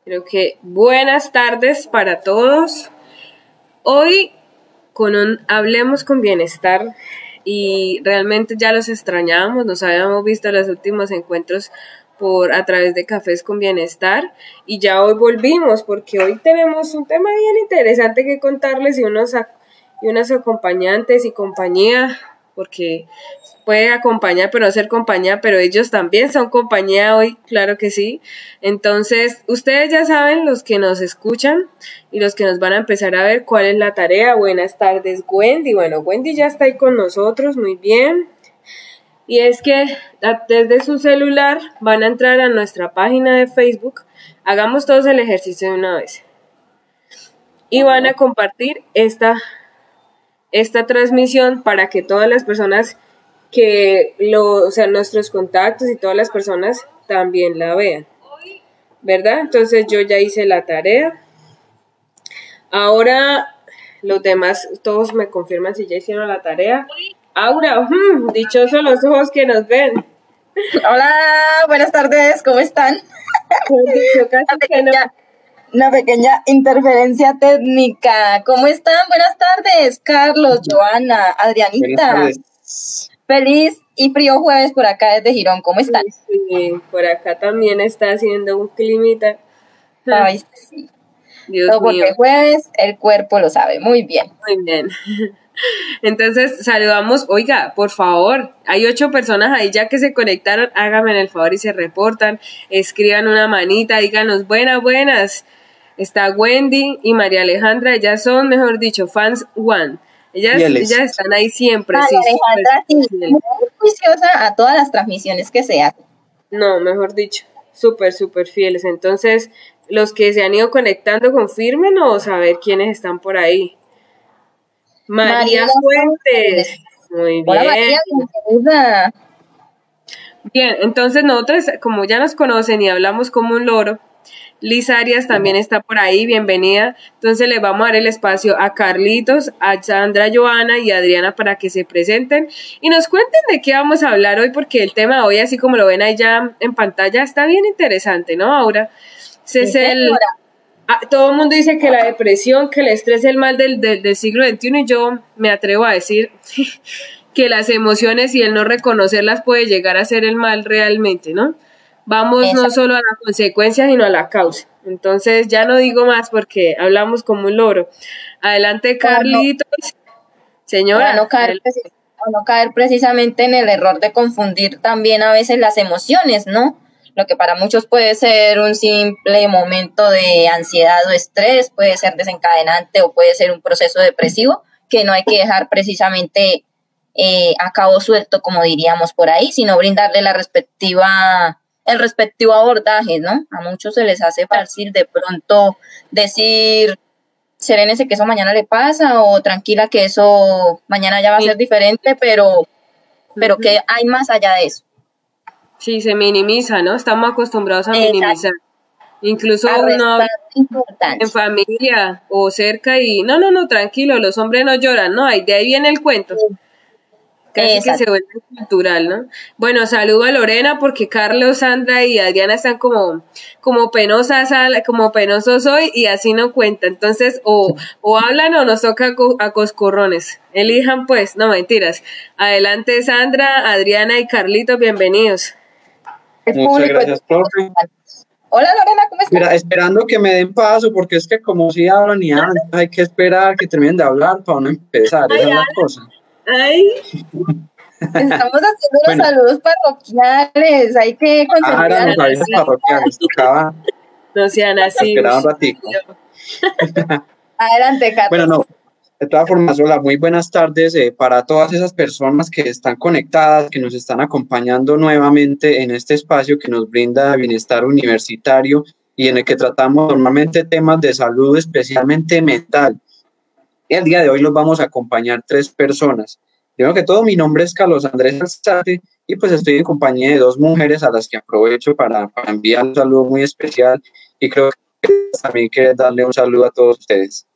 Creo que buenas tardes para todos. Hoy Hablemos con Bienestar y realmente ya los extrañábamos, nos habíamos visto en los últimos encuentros a través de Cafés con Bienestar y ya hoy volvimos porque hoy tenemos un tema bien interesante que contarles y unos acompañantes y compañía, porque puede acompañar pero no ser compañía, pero ellos también son compañía hoy, claro que sí. Entonces, ustedes ya saben, los que nos escuchan y los que nos van a empezar a ver, cuál es la tarea. Buenas tardes, Wendy. Bueno, Wendy ya está ahí con nosotros, muy bien. Y es que desde su celular van a entrar a nuestra página de Facebook. Hagamos todos el ejercicio de una vez. Y van a compartir esta transmisión para que todas las personas nuestros contactos y todas las personas también la vean, ¿verdad? Entonces yo ya hice la tarea. Ahora los demás, todos me confirman si ya hicieron la tarea. Aura, dichosos los ojos que nos ven. Hola, buenas tardes, ¿cómo están? Una pequeña interferencia técnica. ¿Cómo están? Buenas tardes, Carlos, Joana, Adrianita. Feliz y frío jueves por acá desde Girón. ¿Cómo están? Sí, por acá también está haciendo un climita. Ay, sí. Dios todo mío. Porque jueves el cuerpo lo sabe. Muy bien. Muy bien. Entonces, saludamos. Oiga, por favor, hay 8 personas ahí ya que se conectaron. Háganme el favor y se reportan. Escriban una manita, díganos buenas. Está Wendy y María Alejandra. Ellas son, mejor dicho, fans one. Ellas están ahí siempre. María Alejandra, sí, muy juiciosa a todas las transmisiones que se hacen. No, mejor dicho, súper fieles. Entonces, los que se han ido conectando, confírmenos a ver quiénes están por ahí. María Fuentes. Muy bien. Hola María, bienvenida. Bien, entonces nosotros, como ya nos conocen y hablamos como un loro, Liz Arias también está por ahí, bienvenida. Entonces le vamos a dar el espacio a Carlitos, a Sandra, Joana y a Adriana para que se presenten y nos cuenten de qué vamos a hablar hoy, porque el tema de hoy, así como lo ven ahí ya en pantalla, está bien interesante, ¿no, Aura? Todo el mundo dice que la depresión, que el estrés es el mal del siglo XXI y yo me atrevo a decir que las emociones y el no reconocerlas puede llegar a ser el mal realmente, ¿no? Vamos no solo a la consecuencia, sino a la causa. Entonces, ya no digo más porque hablamos como un loro. Adelante, Carlitos. Señora. Para no caer precisamente en el error de confundir también a veces las emociones, ¿no? Lo que para muchos puede ser un simple momento de ansiedad o estrés, puede ser desencadenante o puede ser un proceso depresivo, que no hay que dejar precisamente a cabo suelto, como diríamos por ahí, sino brindarle el respectivo abordaje, ¿no? A muchos se les hace fácil de pronto decir, serénese que eso mañana le pasa, o tranquila que eso mañana ya va a ser diferente, pero que hay más allá de eso. Sí, se minimiza, ¿no? Estamos acostumbrados a minimizar. Incluso uno en familia o cerca y no, tranquilo, los hombres no lloran, ¿no? De ahí viene el cuento. Casi que se vuelve cultural, ¿no? Bueno, saludo a Lorena porque Carlos, Sandra y Adriana están como penosas, como penosos hoy y así no cuenta. Entonces, o hablan o nos toca a coscorrones. Elijan pues, no mentiras. Adelante Sandra, Adriana y Carlitos, bienvenidos. Muchas gracias, profe. Hola Lorena, ¿cómo estás? Mira, esperando que me den paso porque es que como si hablan y hablan, hay que esperar que terminen de hablar para no empezar, esa es la cosa. Ay. Estamos haciendo los saludos parroquiales, hay que concentrar. Los avisos parroquiales, tocaba. No sean así. Esperaba un ratico. Adelante, Carlos. Bueno, no, de todas formas, hola, muy buenas tardes para todas esas personas que están conectadas, que nos están acompañando nuevamente en este espacio que nos brinda Bienestar Universitario y en el que tratamos normalmente temas de salud, especialmente mental. El día de hoy los vamos a acompañar 3 personas. Primero que todo, mi nombre es Carlos Andrés Alzate y pues estoy en compañía de 2 mujeres a las que aprovecho para enviar un saludo muy especial y creo que también quiero darle un saludo a todos ustedes.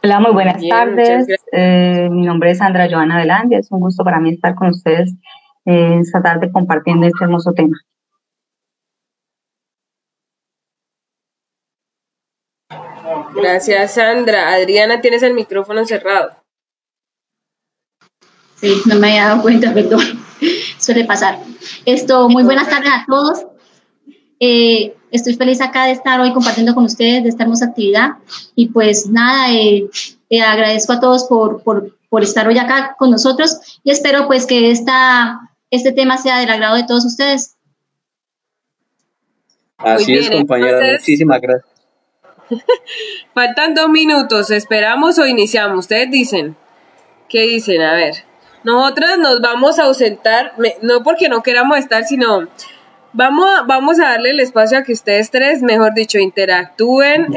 Hola, muy buenas tardes. Mi nombre es Sandra Joana Velandia. Es un gusto para mí estar con ustedes esta tarde compartiendo este hermoso tema. Gracias, Sandra. Adriana, tienes el micrófono cerrado. Sí, no me había dado cuenta, perdón. Suele pasar. Muy buenas tardes a todos. Estoy feliz acá de estar hoy compartiendo con ustedes de esta hermosa actividad. Y pues nada, agradezco a todos por estar hoy acá con nosotros y espero pues que este tema sea del agrado de todos ustedes. Así bien, es, compañera. Entonces, muchísimas gracias. Faltan 2 minutos. ¿Esperamos o iniciamos? Ustedes dicen. ¿Qué dicen? A ver. Nosotras nos vamos a ausentar, no porque no queramos estar, sino vamos a darle el espacio a que ustedes tres, mejor dicho, interactúen.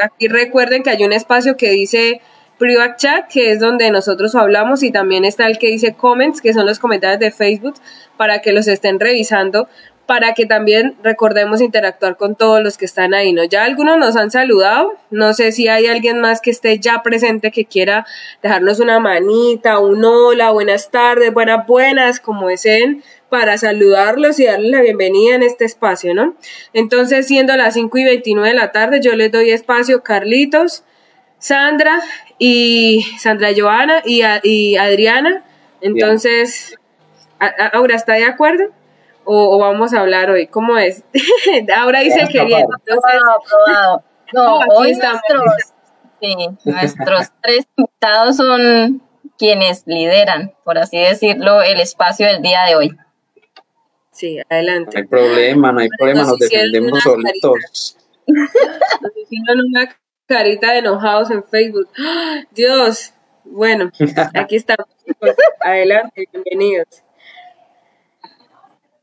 Aquí recuerden que hay un espacio que dice Private Chat, que es donde nosotros hablamos, y también está el que dice Comments, que son los comentarios de Facebook, para que los estén revisando, para que también recordemos interactuar con todos los que están ahí, ¿no? Ya algunos nos han saludado, no sé si hay alguien más que esté ya presente que quiera dejarnos una manita, un hola, buenas tardes, buenas, como deseen, para saludarlos y darles la bienvenida en este espacio, ¿no? Entonces, siendo las 5:29 de la tarde, yo les doy espacio Carlitos, Sandra Joana y Adriana. Entonces, ¿Aura está de acuerdo? ¿O vamos a hablar hoy? ¿Cómo es? Aura dice que bien. Entonces, aprobado. No, hoy nuestros 3 invitados son quienes lideran, por así decirlo, el espacio del día de hoy. Sí, adelante. No hay problema, nos defendemos solitos. Nos hicieron una carita de enojados en Facebook. ¡Oh, Dios! Bueno, aquí estamos. Adelante, bienvenidos.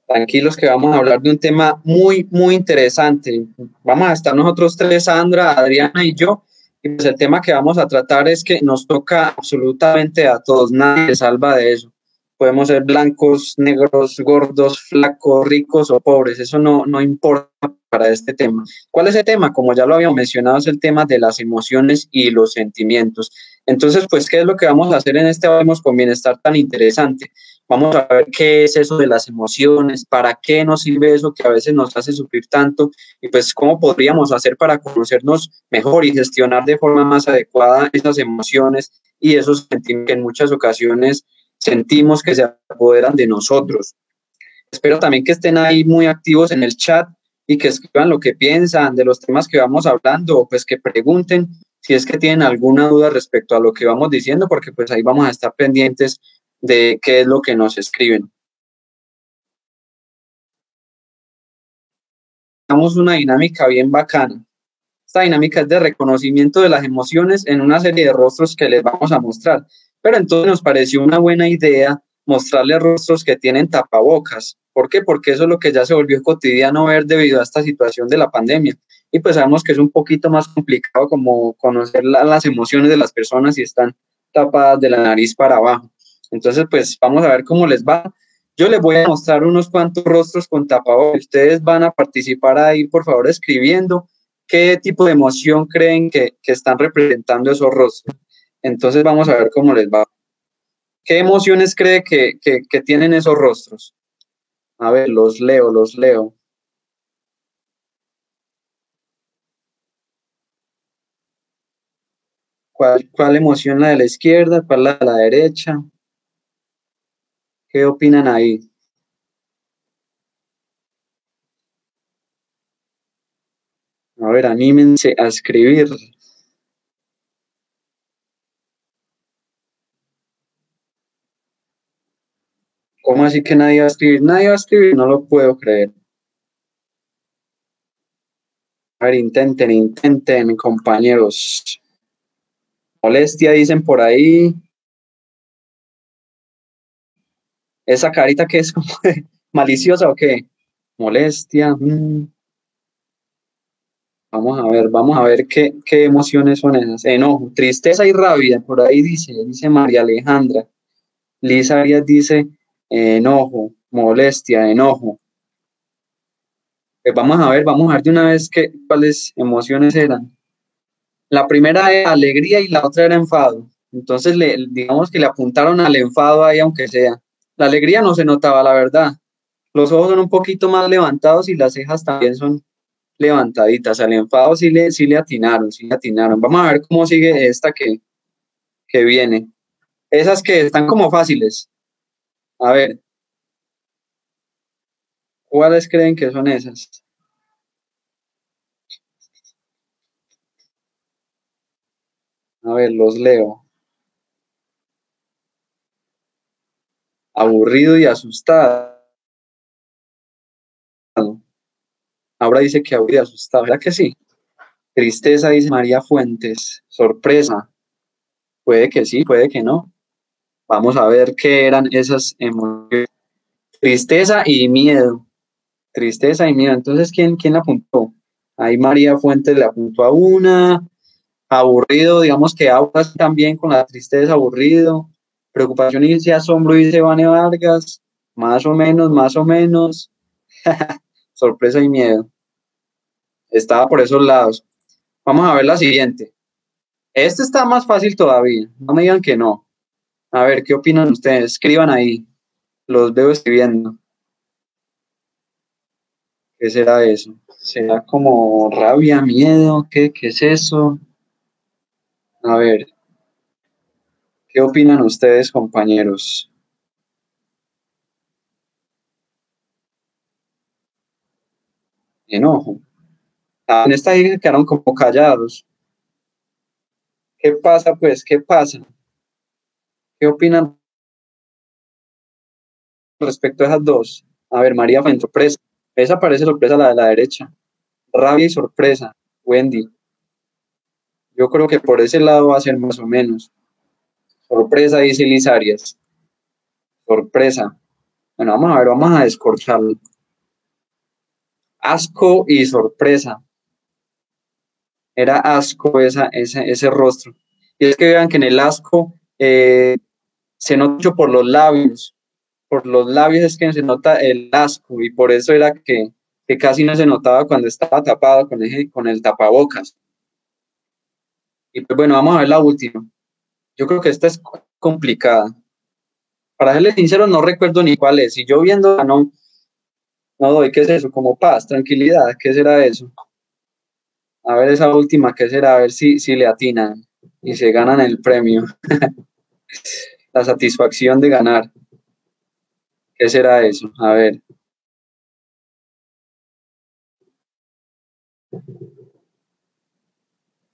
Tranquilos que vamos a hablar de un tema muy, muy interesante. Vamos a estar nosotros 3, Sandra, Adriana y yo, y pues el tema que vamos a tratar es que nos toca absolutamente a todos, nadie se salva de eso. Podemos ser blancos, negros, gordos, flacos, ricos o pobres, eso no importa para este tema. ¿Cuál es el tema? Como ya lo habíamos mencionado, es el tema de las emociones y los sentimientos. Entonces, pues, ¿qué es lo que vamos a hacer en este Hablemos con Bienestar tan interesante? Vamos a ver qué es eso de las emociones, para qué nos sirve eso que a veces nos hace sufrir tanto y pues cómo podríamos hacer para conocernos mejor y gestionar de forma más adecuada esas emociones y esos sentimientos que en muchas ocasiones sentimos que se apoderan de nosotros. Espero también que estén ahí muy activos en el chat y que escriban lo que piensan de los temas que vamos hablando o pues que pregunten si es que tienen alguna duda respecto a lo que vamos diciendo, porque pues ahí vamos a estar pendientes de qué es lo que nos escriben. Tenemos una dinámica bien bacana. Esta dinámica es de reconocimiento de las emociones en una serie de rostros que les vamos a mostrar. Pero entonces nos pareció una buena idea mostrarles rostros que tienen tapabocas. ¿Por qué? Porque eso es lo que ya se volvió cotidiano ver debido a esta situación de la pandemia. Y pues sabemos que es un poquito más complicado como conocer las emociones de las personas si están tapadas de la nariz para abajo. Entonces, pues vamos a ver cómo les va. Yo les voy a mostrar unos cuantos rostros con tapabocas. Ustedes van a participar ahí, por favor, escribiendo qué tipo de emoción creen que están representando esos rostros. Entonces, vamos a ver cómo les va. ¿Qué emociones cree que tienen esos rostros? A ver, los leo. ¿Cuál emoción la de la izquierda? ¿Cuál la de la derecha? ¿Qué opinan ahí? A ver, anímense a escribir. ¿Cómo así que nadie va a escribir? Nadie va a escribir, no lo puedo creer. A ver, intenten, compañeros. Molestia, dicen por ahí. ¿Esa carita que es como maliciosa o qué? Molestia. Vamos a ver qué emociones son esas. Enojo, tristeza y rabia, por ahí dice María Alejandra. Lisa Arias dice enojo, molestia, enojo. Pues vamos a ver de una vez cuáles emociones eran. La primera era alegría y la otra era enfado. Entonces, digamos que le apuntaron al enfado ahí, aunque sea. La alegría no se notaba, la verdad. Los ojos son un poquito más levantados y las cejas también son levantaditas. Al enfado sí le atinaron, sí le atinaron. Vamos a ver cómo sigue esta que viene. Esas que están como fáciles. A ver, ¿cuáles creen que son esas? A ver, los leo. Aburrido y asustado. Ahora dice que aburrido y asustado. ¿Verdad que sí? Tristeza, dice María Fuentes. Sorpresa. Puede que sí, puede que no. Vamos a ver qué eran esas emociones. Tristeza y miedo. Tristeza y miedo. Entonces, ¿quién la apuntó? Ahí María Fuentes le apuntó a una. Aburrido, digamos que ahora también con la tristeza, aburrido. Preocupación y asombro, dice Vane Vargas. Más o menos, más o menos. Sorpresa y miedo. Estaba por esos lados. Vamos a ver la siguiente. Este está más fácil todavía. No me digan que no. A ver, ¿qué opinan ustedes? Escriban ahí. Los veo escribiendo. ¿Qué será eso? ¿Será como rabia, miedo? ¿Qué es eso? A ver. ¿Qué opinan ustedes, compañeros? Enojo. En esta se quedaron como callados. ¿Qué pasa, pues? ¿Qué pasa? ¿Qué opinan respecto a esas dos? A ver, María Fuentes, sorpresa. Esa parece sorpresa, la de la derecha. Rabia y sorpresa. Wendy. Yo creo que por ese lado va a ser más o menos. Sorpresa, dice Liz Arias. Sorpresa. Bueno, vamos a ver, vamos a descorcharlo. Asco y sorpresa. Era asco ese rostro. Y es que vean que en el asco se nota mucho por los labios. Por los labios es que se nota el asco y por eso era que casi no se notaba cuando estaba tapado con el tapabocas. Y pues bueno, vamos a ver la última. Yo creo que esta es complicada. Para serles sincero, no recuerdo ni cuál es. Si yo viendo no doy, ¿qué es eso? Como paz, tranquilidad, ¿qué será eso? A ver esa última, ¿qué será? A ver si le atinan y se ganan el premio. La satisfacción de ganar. ¿Qué será eso? A ver.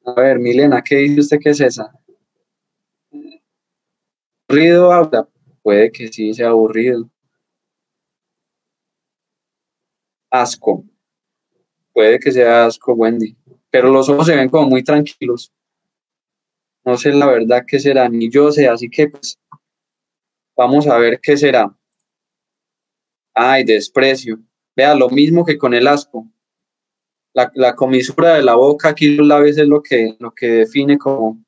A ver, Milena, ¿qué dice usted que es esa? ¿Aburrido habla? Puede que sí sea aburrido. Asco. Puede que sea asco, Wendy. Pero los ojos se ven como muy tranquilos. No sé la verdad qué será, ni yo sé, así que pues vamos a ver qué será. Ay, desprecio. Vea, lo mismo que con el asco. La comisura de la boca, aquí los labios es lo que define como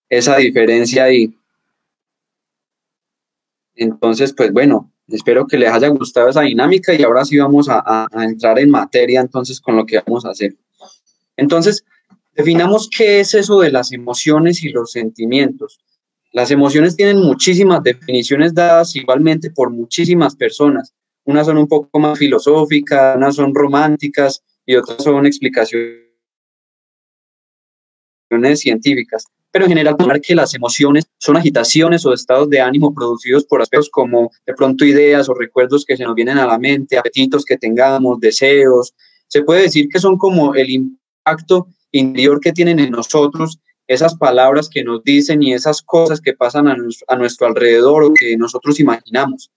esa diferencia ahí. Entonces, pues bueno, espero que les haya gustado esa dinámica y ahora sí vamos a entrar en materia entonces con lo que vamos a hacer. Entonces, definamos qué es eso de las emociones y los sentimientos. Las emociones tienen muchísimas definiciones dadas igualmente por muchísimas personas. Unas son un poco más filosóficas, unas son románticas y otras son explicaciones científicas. Pero en general, hablar que las emociones son agitaciones o estados de ánimo producidos por aspectos como de pronto ideas o recuerdos que se nos vienen a la mente, apetitos que tengamos, deseos. Se puede decir que son como el impacto interior que tienen en nosotros esas palabras que nos dicen y esas cosas que pasan a nuestro alrededor o que nosotros imaginamos.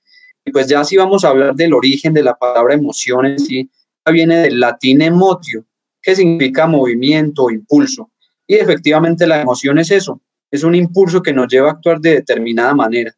Y pues ya si vamos a hablar del origen de la palabra emociones, sí, viene del latín emotio, que significa movimiento o impulso. Y efectivamente la emoción es eso, es un impulso que nos lleva a actuar de determinada manera.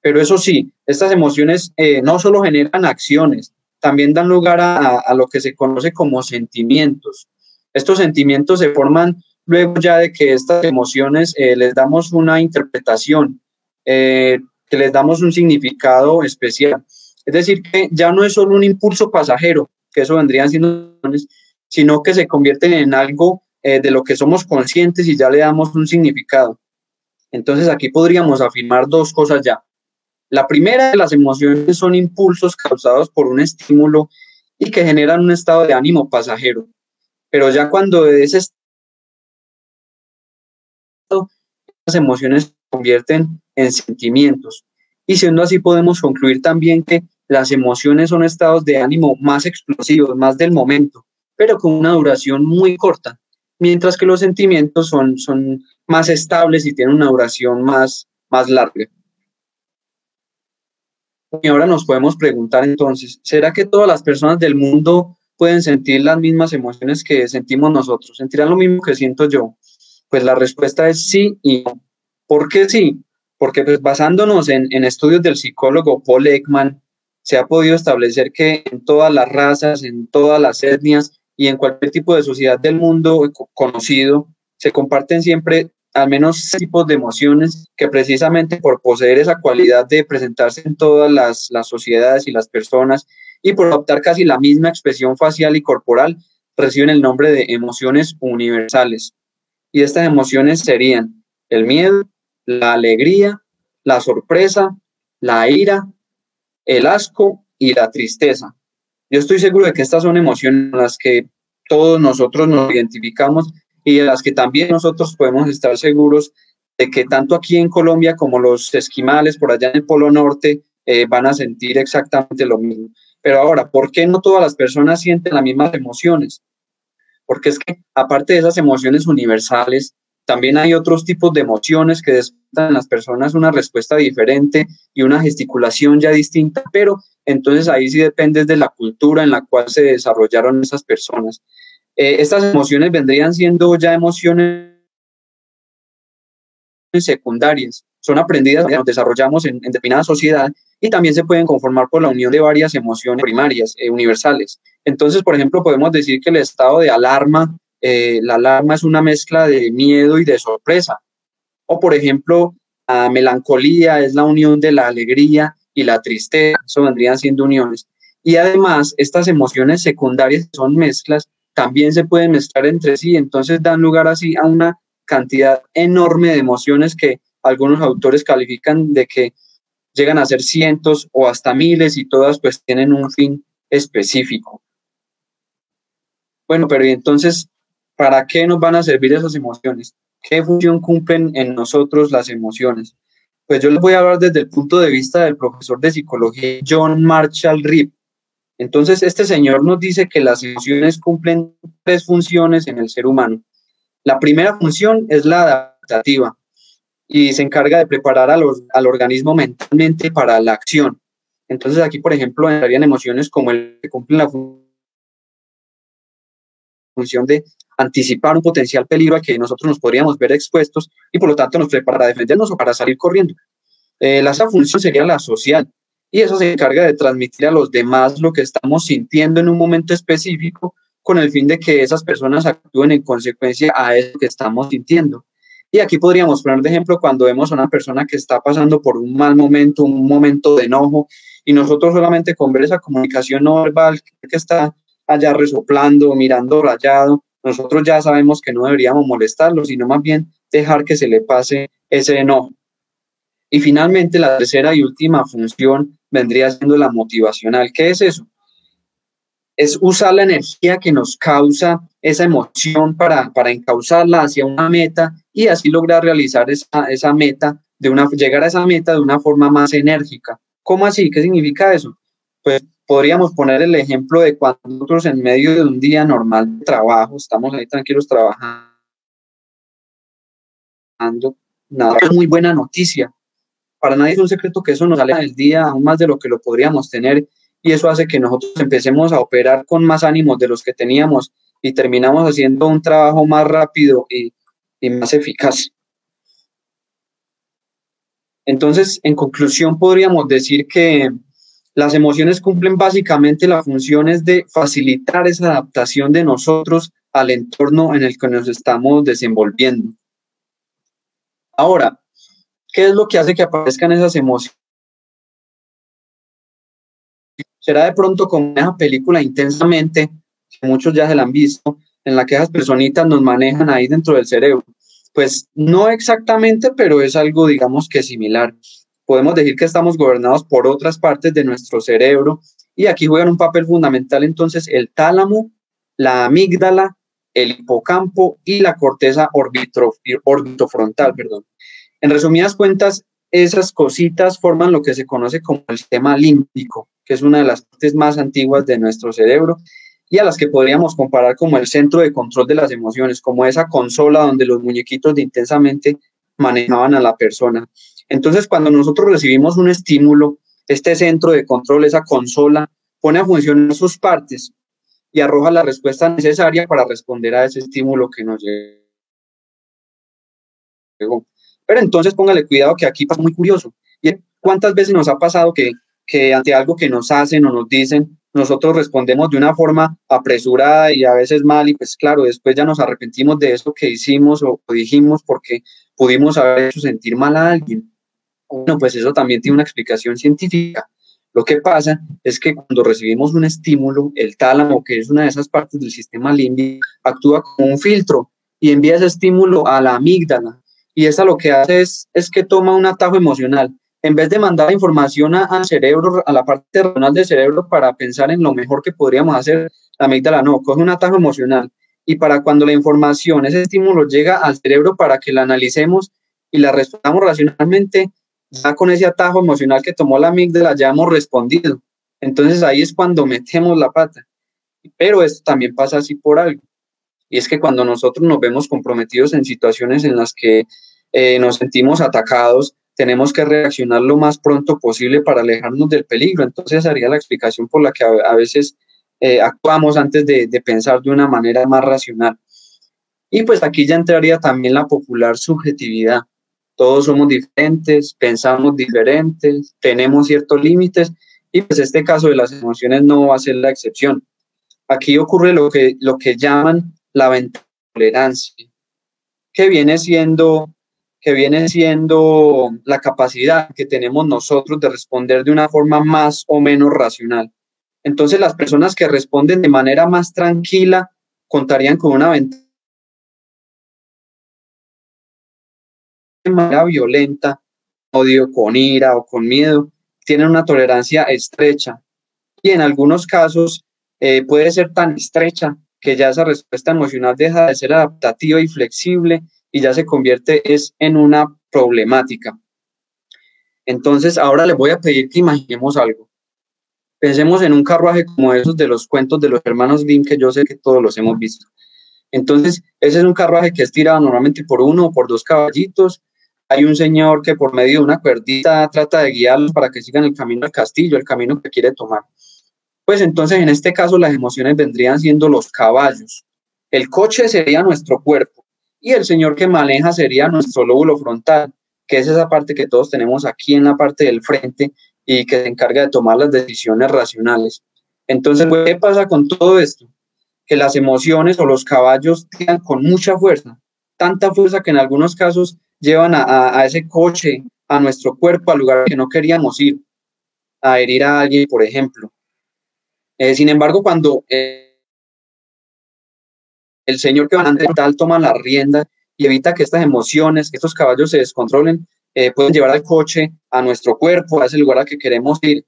Pero eso sí, estas emociones no solo generan acciones, también dan lugar a lo que se conoce como sentimientos. Estos sentimientos se forman luego ya de que estas emociones les damos una interpretación, que les damos un significado especial. Es decir, que ya no es solo un impulso pasajero, que eso vendrían siendo, sino que se convierten en algo de lo que somos conscientes y ya le damos un significado. Entonces aquí podríamos afirmar dos cosas ya. La primera de las emociones son impulsos causados por un estímulo y que generan un estado de ánimo pasajero. pero ya cuando esas emociones se convierten en sentimientos. Y siendo así, podemos concluir también que las emociones son estados de ánimo más explosivos, más del momento, pero con una duración muy corta, mientras que los sentimientos son más estables y tienen una duración más larga. Y ahora nos podemos preguntar entonces, ¿será que todas las personas del mundo pueden sentir las mismas emociones que sentimos nosotros? ¿Sentirán lo mismo que siento yo? Pues la respuesta es sí y no. ¿Por qué sí? Porque pues basándonos en estudios del psicólogo Paul Ekman, se ha podido establecer que en todas las razas, en todas las etnias y en cualquier tipo de sociedad del mundo conocido, se comparten siempre al menos tipos de emociones que precisamente por poseer esa cualidad de presentarse en todas las sociedades y las personas y por adoptar casi la misma expresión facial y corporal, reciben el nombre de emociones universales. Y estas emociones serían el miedo, la alegría, la sorpresa, la ira, el asco y la tristeza. Yo estoy seguro de que estas son emociones en las que todos nosotros nos identificamos y de las que también nosotros podemos estar seguros de que tanto aquí en Colombia como los esquimales por allá en el Polo Norte van a sentir exactamente lo mismo. Pero ahora, ¿por qué no todas las personas sienten las mismas emociones? Porque es que aparte de esas emociones universales, también hay otros tipos de emociones que despiertan en las personas una respuesta diferente y una gesticulación ya distinta, pero entonces ahí sí depende de la cultura en la cual se desarrollaron esas personas. Estas emociones vendrían siendo ya emociones secundarias, son aprendidas, nos desarrollamos en determinada sociedad y también se pueden conformar por la unión de varias emociones primarias, universales. Entonces, por ejemplo, podemos decir que el estado de alarma, la alarma es una mezcla de miedo y de sorpresa. O, por ejemplo, la melancolía es la unión de la alegría y la tristeza, eso vendrían siendo uniones. Y además, estas emociones secundarias, son mezclas, también se pueden mezclar entre sí, entonces dan lugar así a una cantidad enorme de emociones que algunos autores califican de que llegan a ser cientos o hasta miles y todas pues tienen un fin específico. Bueno, pero y entonces, ¿para qué nos van a servir esas emociones? ¿Qué función cumplen en nosotros las emociones? Pues yo les voy a hablar desde el punto de vista del profesor de psicología John Marshall Reed. Entonces, este señor nos dice que las emociones cumplen 3 funciones en el ser humano. La primera función es la adaptativa y se encarga de preparar al organismo mentalmente para la acción. Entonces, aquí, por ejemplo, entrarían emociones como el que cumplen la función de anticipar un potencial peligro al que nosotros nos podríamos ver expuestos y por lo tanto nos prepara para defendernos o para salir corriendo. La otra función sería la social y eso se encarga de transmitir a los demás lo que estamos sintiendo en un momento específico con el fin de que esas personas actúen en consecuencia a eso que estamos sintiendo. Y aquí podríamos poner de ejemplo cuando vemos a una persona que está pasando por un mal momento, un momento de enojo, y nosotros solamente con ver esa comunicación no verbal que está allá resoplando, mirando rayado, nosotros ya sabemos que no deberíamos molestarlo, sino más bien dejar que se le pase ese enojo. Y finalmente, la tercera y última función vendría siendo la motivacional. ¿Qué es eso? Es usar la energía que nos causa esa emoción para encauzarla hacia una meta y así lograr realizar esa meta, llegar a esa meta de una forma más enérgica. ¿Cómo así? ¿Qué significa eso? Pues podríamos poner el ejemplo de cuando nosotros en medio de un día normal de trabajo, estamos ahí tranquilos trabajando, nada, es muy buena noticia. Para nadie es un secreto que eso nos sale del día aún más de lo que lo podríamos tener y eso hace que nosotros empecemos a operar con más ánimos de los que teníamos y terminamos haciendo un trabajo más rápido y más eficaz. Entonces, en conclusión, podríamos decir que las emociones cumplen básicamente las funciones de facilitar esa adaptación de nosotros al entorno en el que nos estamos desenvolviendo. Ahora, ¿qué es lo que hace que aparezcan esas emociones? Será de pronto como una película Intensamente, que muchos ya se la han visto, en la que esas personitas nos manejan ahí dentro del cerebro. Pues no exactamente, pero es algo, digamos que similar. Podemos decir que estamos gobernados por otras partes de nuestro cerebro y aquí juegan un papel fundamental entonces el tálamo, la amígdala el hipocampo y la corteza orbitofrontal. En resumidas cuentas, esas cositas forman lo que se conoce como el sistema límbico, que es una de las partes más antiguas de nuestro cerebro y a las que podríamos comparar como el centro de control de las emociones, como esa consola donde los muñequitos de Intensamente manejaban a la persona. Entonces, cuando nosotros recibimos un estímulo, este centro de control, esa consola, pone a funcionar sus partes y arroja la respuesta necesaria para responder a ese estímulo que nos llegó. Pero entonces póngale cuidado que aquí pasa muy curioso. ¿Y cuántas veces nos ha pasado que ante algo que nos hacen o nos dicen, nosotros respondemos de una forma apresurada y a veces mal, y pues claro, después ya nos arrepentimos de eso que hicimos o dijimos porque pudimos haber hecho sentir mal a alguien? Bueno, pues eso también tiene una explicación científica. Lo que pasa es que cuando recibimos un estímulo, el tálamo, que es una de esas partes del sistema límbico, actúa como un filtro y envía ese estímulo a la amígdala. Y esa lo que hace es que toma un atajo emocional. En vez de mandar información al cerebro, a la parte racional del cerebro para pensar en lo mejor que podríamos hacer, la amígdala no, coge un atajo emocional. Y para cuando la información, ese estímulo llega al cerebro para que la analicemos y la respondamos racionalmente, ya con ese atajo emocional que tomó la amígdala ya hemos respondido. Entonces ahí es cuando metemos la pata. Pero esto también pasa así por algo. Y es que cuando nosotros nos vemos comprometidos en situaciones en las que nos sentimos atacados, tenemos que reaccionar lo más pronto posible para alejarnos del peligro. Entonces sería la explicación por la que a veces actuamos antes de pensar de una manera más racional. Y pues aquí ya entraría también la popular subjetividad. Todos somos diferentes, pensamos diferentes, tenemos ciertos límites y pues este caso de las emociones no va a ser la excepción. Aquí ocurre lo que llaman la ventana de tolerancia, que viene siendo la capacidad que tenemos nosotros de responder de una forma más o menos racional. Entonces las personas que responden de manera más tranquila contarían con una ventana de manera violenta, odio, con ira o con miedo, tienen una tolerancia estrecha y en algunos casos puede ser tan estrecha que ya esa respuesta emocional deja de ser adaptativa y flexible y ya se convierte en una problemática. Entonces ahora les voy a pedir que imaginemos algo. Pensemos en un carruaje como esos de los cuentos de los hermanos Grimm, que yo sé que todos los hemos visto. Entonces ese es un carruaje que es tirado normalmente por uno o por dos caballitos. Hay un señor que por medio de una cuerdita trata de guiarlos para que sigan el camino al castillo, el camino que quiere tomar. Pues entonces en este caso las emociones vendrían siendo los caballos. El coche sería nuestro cuerpo y el señor que maneja sería nuestro lóbulo frontal, que es esa parte que todos tenemos aquí en la parte del frente y que se encarga de tomar las decisiones racionales. Entonces, ¿qué pasa con todo esto? Que las emociones o los caballos tiran con mucha fuerza, tanta fuerza que en algunos casos llevan a ese coche, a nuestro cuerpo, al lugar que no queríamos ir, a herir a alguien, por ejemplo. Sin embargo, cuando el señor que va delante toma la rienda y evita que estas emociones, que estos caballos se descontrolen, pueden llevar al coche, a nuestro cuerpo, a ese lugar al que queremos ir,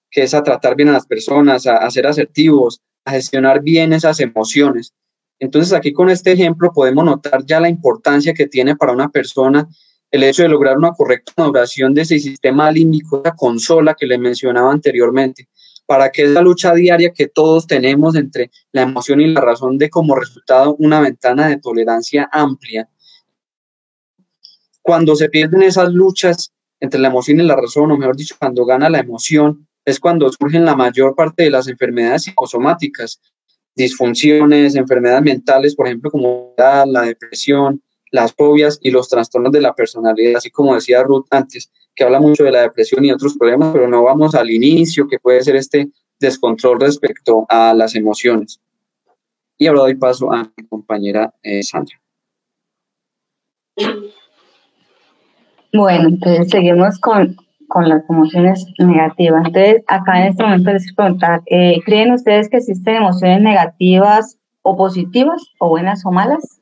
que es a tratar bien a las personas, a ser asertivos, a gestionar bien esas emociones. Entonces aquí con este ejemplo podemos notar ya la importancia que tiene para una persona el hecho de lograr una correcta maduración de ese sistema límbico, esa consola que les mencionaba anteriormente, para que esa lucha diaria que todos tenemos entre la emoción y la razón dé como resultado una ventana de tolerancia amplia. Cuando se pierden esas luchas entre la emoción y la razón, o mejor dicho, cuando gana la emoción, es cuando surgen la mayor parte de las enfermedades psicosomáticas, disfunciones, enfermedades mentales, por ejemplo, como la depresión, las fobias y los trastornos de la personalidad, así como decía Ruth antes, que habla mucho de la depresión y otros problemas, pero no vamos al inicio, que puede ser este descontrol respecto a las emociones. Y ahora doy paso a mi compañera Sandra. Bueno, entonces seguimos con las emociones negativas. Entonces, acá en este momento les quiero preguntar, ¿creen ustedes que existen emociones negativas o positivas, o buenas o malas?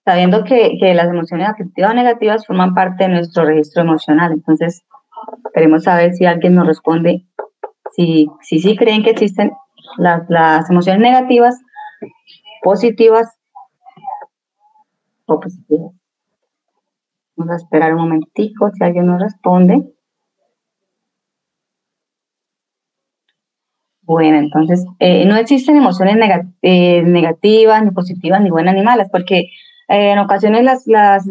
Sabiendo que las emociones afectivas o negativas forman parte de nuestro registro emocional. Entonces, queremos saber si alguien nos responde si sí creen que existen las emociones negativas, positivas o positivas. Vamos a esperar un momentico si alguien nos responde. Bueno, entonces, no existen emociones negativas, ni positivas, ni buenas, ni malas, porque en ocasiones las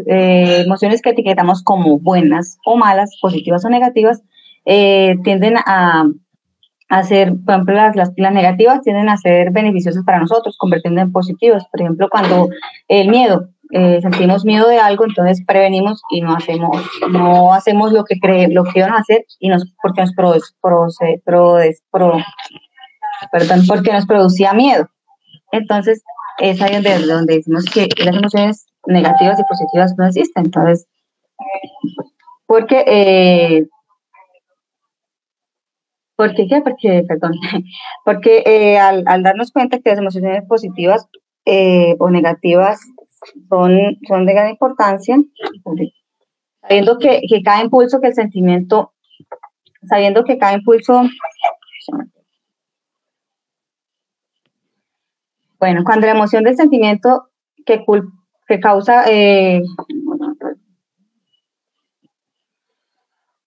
emociones que etiquetamos como buenas o malas, positivas o negativas, tienden a ser, por ejemplo, las negativas tienden a ser beneficiosas para nosotros, convirtiendo en positivos. Por ejemplo, cuando el miedo, sentimos miedo de algo, entonces prevenimos y no hacemos lo que íbamos a hacer y porque porque nos producía miedo. Entonces, es ahí donde decimos que las emociones negativas y positivas no existen. Entonces, porque al darnos cuenta que las emociones positivas o negativas son de gran importancia, sabiendo que cada impulso, bueno, cuando la emoción del sentimiento que causa,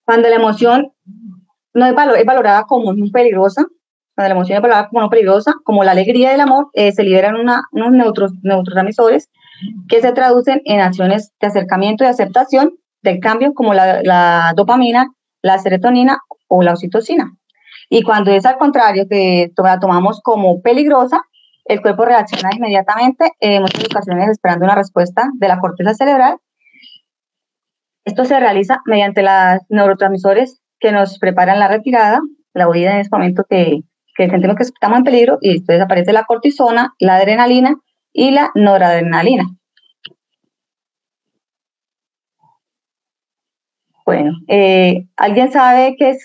cuando la emoción no es valorada como muy peligrosa, cuando la emoción es valorada como no peligrosa, como la alegría del amor, se liberan unos neurotransmisores que se traducen en acciones de acercamiento y aceptación del cambio, como la dopamina, la serotonina o la oxitocina. Y cuando es al contrario, que la tomamos como peligrosa, el cuerpo reacciona inmediatamente, en muchas ocasiones esperando una respuesta de la corteza cerebral. Esto se realiza mediante los neurotransmisores que nos preparan la retirada, la huida en ese momento que sentimos que estamos en peligro, y después aparece la cortisona, la adrenalina y la noradrenalina. Bueno, ¿alguien sabe qué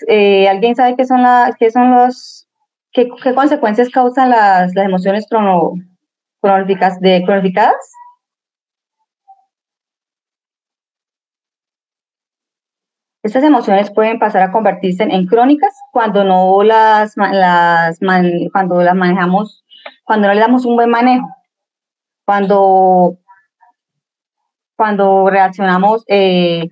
consecuencias causan las emociones cronificadas? Estas emociones pueden pasar a convertirse en crónicas cuando no las manejamos, cuando no le damos un buen manejo, cuando reaccionamos a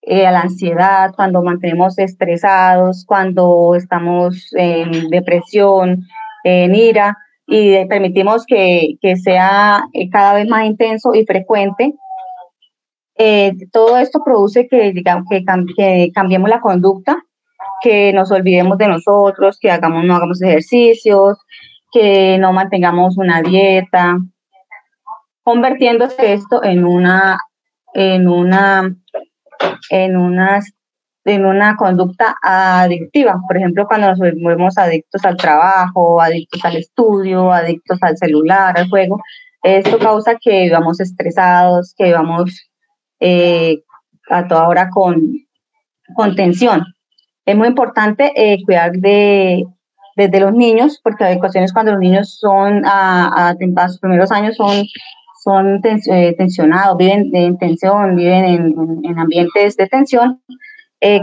la ansiedad, cuando mantenemos estresados, cuando estamos en depresión, en ira, y permitimos que sea cada vez más intenso y frecuente. Todo esto produce que cambiemos la conducta, que nos olvidemos de nosotros, que no hagamos ejercicios, que no mantengamos una dieta, convirtiéndose esto en una conducta adictiva. Por ejemplo, cuando nos volvemos adictos al trabajo, adictos al estudio, adictos al celular, al juego, esto causa que vivamos estresados, que vivamos a toda hora con tensión. Es muy importante cuidar desde los niños, porque hay ocasiones cuando los niños son a sus primeros años son tensionados, viven en tensión, viven en ambientes de tensión.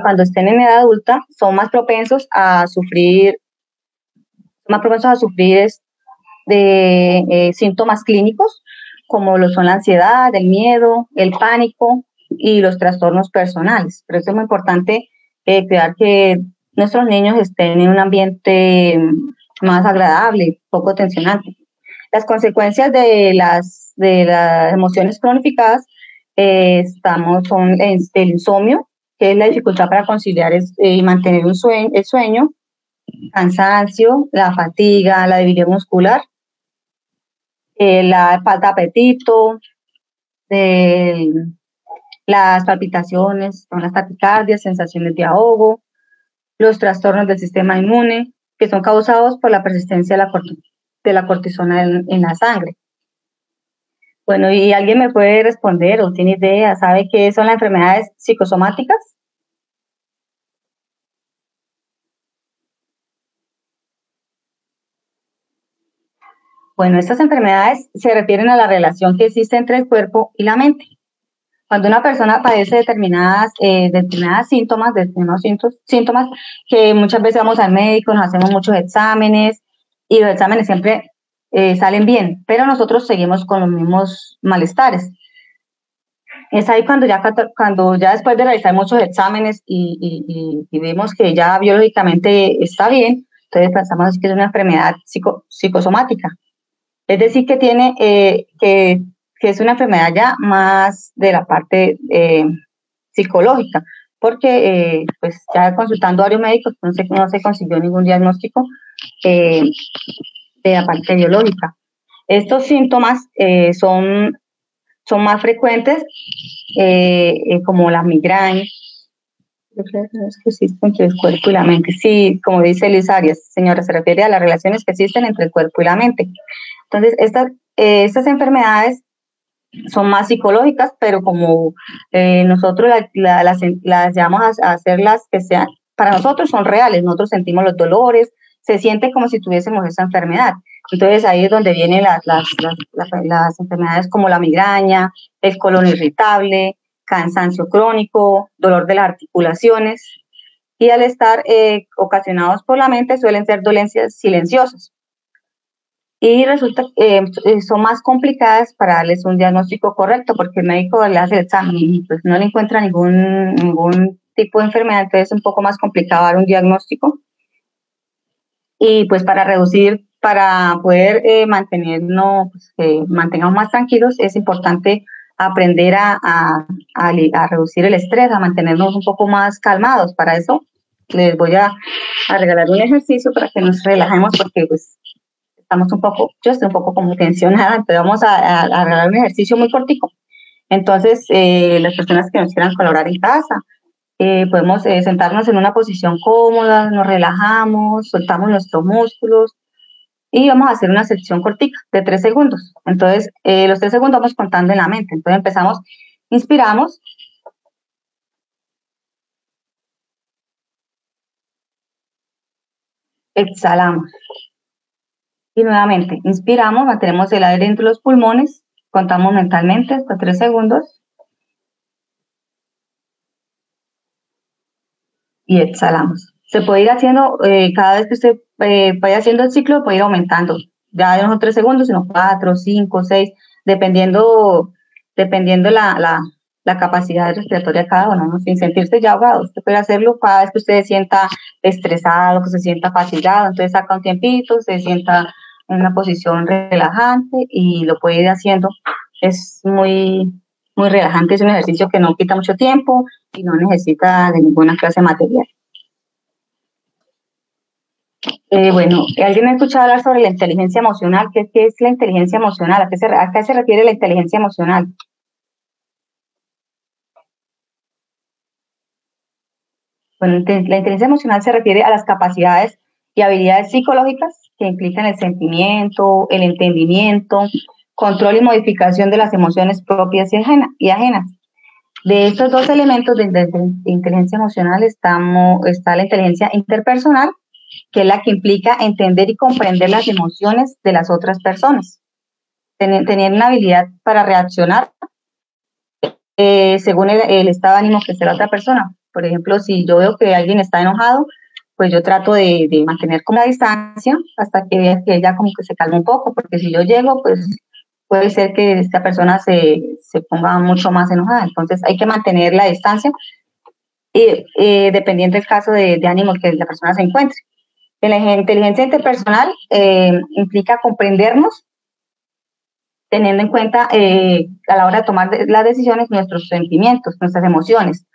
Cuando estén en edad adulta son más propensos a sufrir de síntomas clínicos, como lo son la ansiedad, el miedo, el pánico y los trastornos personales. Por eso es muy importante cuidar que nuestros niños estén en un ambiente más agradable, poco tensionante. Las consecuencias de las emociones cronificadas son el insomnio, que es la dificultad para conciliar y mantener el sueño, cansancio, la fatiga, la debilidad muscular, la falta de apetito, las palpitaciones, son las taquicardias, sensaciones de ahogo, los trastornos del sistema inmune, que son causados por la persistencia de la cortisona en la sangre. Bueno, ¿y alguien me puede responder o tiene idea, sabe qué son las enfermedades psicosomáticas? Bueno, estas enfermedades se refieren a la relación que existe entre el cuerpo y la mente. Cuando una persona padece determinados síntomas que muchas veces vamos al médico, nos hacemos muchos exámenes, y los exámenes siempre salen bien, pero nosotros seguimos con los mismos malestares. Es ahí cuando ya después de realizar muchos exámenes y vemos que ya biológicamente está bien, entonces pensamos que es una enfermedad psicosomática. Es decir, que tiene que es una enfermedad ya más de la parte psicológica, porque pues ya consultando a varios médicos no se consiguió ningún diagnóstico de la parte biológica. Estos síntomas son más frecuentes, como la migraña. Yo creo que existen entre el cuerpo y la mente. Sí, como dice Liz Arias, señora, se refiere a las relaciones que existen entre el cuerpo y la mente. Entonces, estas enfermedades son más psicológicas, pero como nosotros las llamamos a hacerlas que sean, para nosotros son reales, nosotros sentimos los dolores, se siente como si tuviésemos esa enfermedad. Entonces ahí es donde vienen las enfermedades como la migraña, el colon irritable, cansancio crónico, dolor de las articulaciones, y al estar ocasionados por la mente suelen ser dolencias silenciosas. Y resulta que son más complicadas para darles un diagnóstico correcto, porque el médico le hace el examen y pues no le encuentra ningún tipo de enfermedad, entonces es un poco más complicado dar un diagnóstico. Y pues para poder mantenernos, mantengamos más tranquilos, es importante aprender a reducir el estrés, a mantenernos un poco más calmados. Para eso les voy a regalar un ejercicio para que nos relajemos, porque pues yo estoy un poco como tensionada, entonces vamos a regalar un ejercicio muy cortico. Entonces, las personas que nos quieran colaborar en casa, podemos sentarnos en una posición cómoda, nos relajamos, soltamos nuestros músculos y vamos a hacer una sección cortica de 3 segundos. Entonces, los 3 segundos vamos contando en la mente. Entonces empezamos, inspiramos, exhalamos. Y nuevamente, inspiramos, mantenemos el aire entre los pulmones, contamos mentalmente hasta 3 segundos. Y exhalamos. Se puede ir haciendo, cada vez que usted vaya haciendo el ciclo, puede ir aumentando. Ya no son 3 segundos, sino 4, 5, 6, dependiendo la capacidad respiratoria de cada uno, ¿no? Sin sentirse ya ahogado. Usted puede hacerlo cada vez que usted se sienta estresado, que se sienta fatigado. Entonces saca un tiempito, se sienta en una posición relajante y lo puede ir haciendo. Es muy relajante, es un ejercicio que no quita mucho tiempo y no necesita de ninguna clase material. Bueno, ¿alguien ha escuchado hablar sobre la inteligencia emocional? ¿Qué es la inteligencia emocional? ¿A qué se refiere la inteligencia emocional? Bueno, la inteligencia emocional se refiere a las capacidades y habilidades psicológicas que implican el sentimiento, el entendimiento, control y modificación de las emociones propias y ajenas. De estos 2 elementos de inteligencia emocional está la inteligencia interpersonal, que es la que implica entender y comprender las emociones de las otras personas. Tener una habilidad para reaccionar según el estado de ánimo que esté la otra persona. Por ejemplo, si yo veo que alguien está enojado, pues yo trato de mantener como la distancia hasta que vea que ella como que se calme un poco, porque si yo llego, pues puede ser que esta persona se ponga mucho más enojada. Entonces hay que mantener la distancia dependiendo del caso de ánimo que la persona se encuentre. La inteligencia interpersonal implica comprendernos, teniendo en cuenta a la hora de tomar las decisiones nuestros sentimientos, nuestras emociones,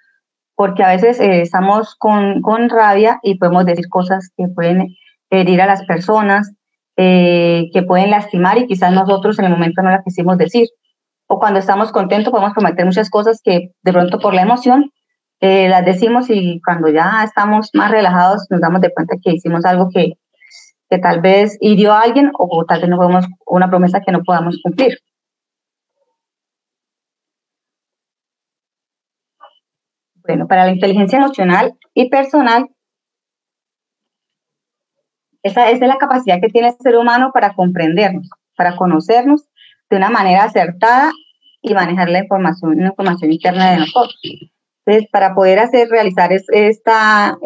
porque a veces estamos con rabia y podemos decir cosas que pueden herir a las personas, que pueden lastimar y quizás nosotros en el momento no las quisimos decir. O cuando estamos contentos podemos prometer muchas cosas que de pronto por la emoción las decimos, y cuando ya estamos más relajados nos damos de cuenta que hicimos algo que tal vez hirió a alguien, o tal vez no podemos, una promesa que no podamos cumplir. Bueno, para la inteligencia emocional y personal, esa es la capacidad que tiene el ser humano para comprendernos, para conocernos de una manera acertada y manejar una información interna de nosotros. Entonces, para poder realizar para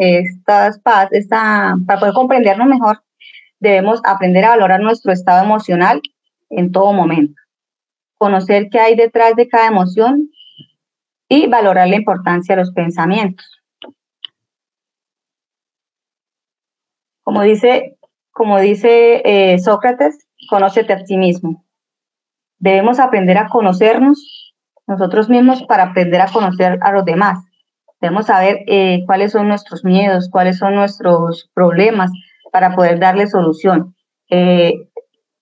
poder comprendernos mejor, debemos aprender a valorar nuestro estado emocional en todo momento, conocer qué hay detrás de cada emoción y valorar la importancia de los pensamientos. Como dice Sócrates, conócete a ti mismo. Debemos aprender a conocernos nosotros mismos para aprender a conocer a los demás. Debemos saber cuáles son nuestros miedos, cuáles son nuestros problemas para poder darle solución.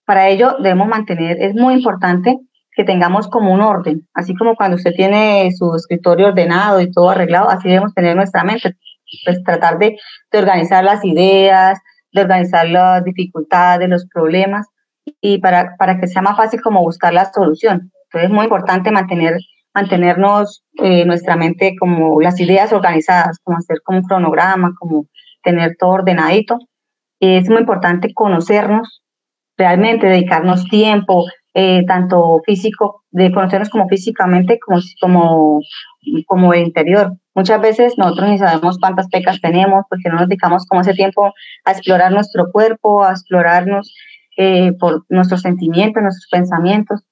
Para ello debemos mantener, es muy importante que tengamos como un orden, así como cuando usted tiene su escritorio ordenado y todo arreglado, así debemos tener nuestra mente, pues tratar de organizar las ideas, de organizar las dificultades, los problemas, y para que sea más fácil como buscar la solución. Entonces es muy importante mantenernos nuestra mente como las ideas organizadas, como hacer como un cronograma, como tener todo ordenadito. Es muy importante conocernos, realmente dedicarnos tiempo, tanto físico, de conocernos como físicamente, como el interior. Muchas veces nosotros ni sabemos cuántas pecas tenemos porque no nos dedicamos como ese tiempo a explorar nuestro cuerpo, a explorarnos por nuestros sentimientos, nuestros pensamientos.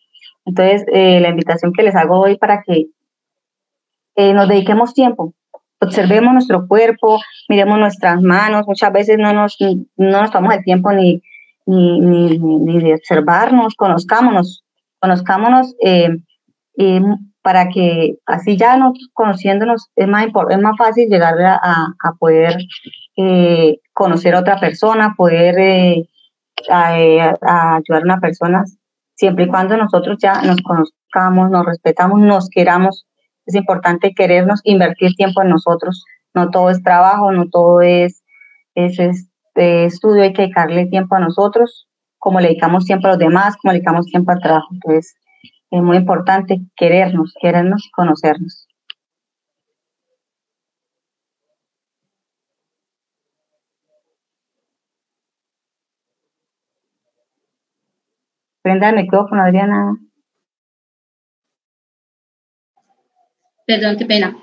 Entonces, la invitación que les hago hoy para que nos dediquemos tiempo, observemos nuestro cuerpo, miremos nuestras manos. Muchas veces no nos tomamos el tiempo ni de observarnos, conozcámonos para que así ya conociéndonos es más fácil llegar a poder conocer a otra persona, poder a ayudar a una persona, siempre y cuando nosotros ya nos conozcamos, nos respetamos, nos queramos. Es importante querernos, invertir tiempo en nosotros. No todo es trabajo, no todo es estudio, hay que dedicarle tiempo a nosotros, como le dedicamos tiempo a los demás, como le dedicamos tiempo al trabajo. Entonces, es muy importante querernos y conocernos. Prenda el micrófono, Adriana. Perdón, qué pena.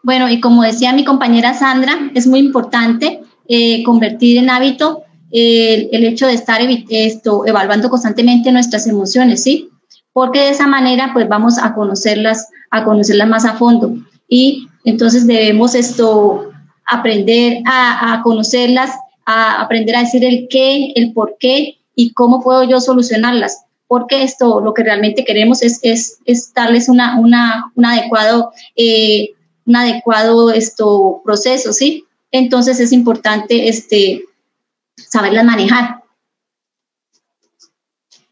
Bueno, y como decía mi compañera Sandra, es muy importante convertir en hábito el hecho de estar evaluando constantemente nuestras emociones, ¿sí? Porque de esa manera pues vamos a conocerlas más a fondo. Y entonces debemos aprender a conocerlas, a aprender a decir el qué, el por qué y cómo puedo yo solucionarlas. Porque lo que realmente queremos es darles un adecuado proceso, ¿sí? Entonces es importante saberlas manejar.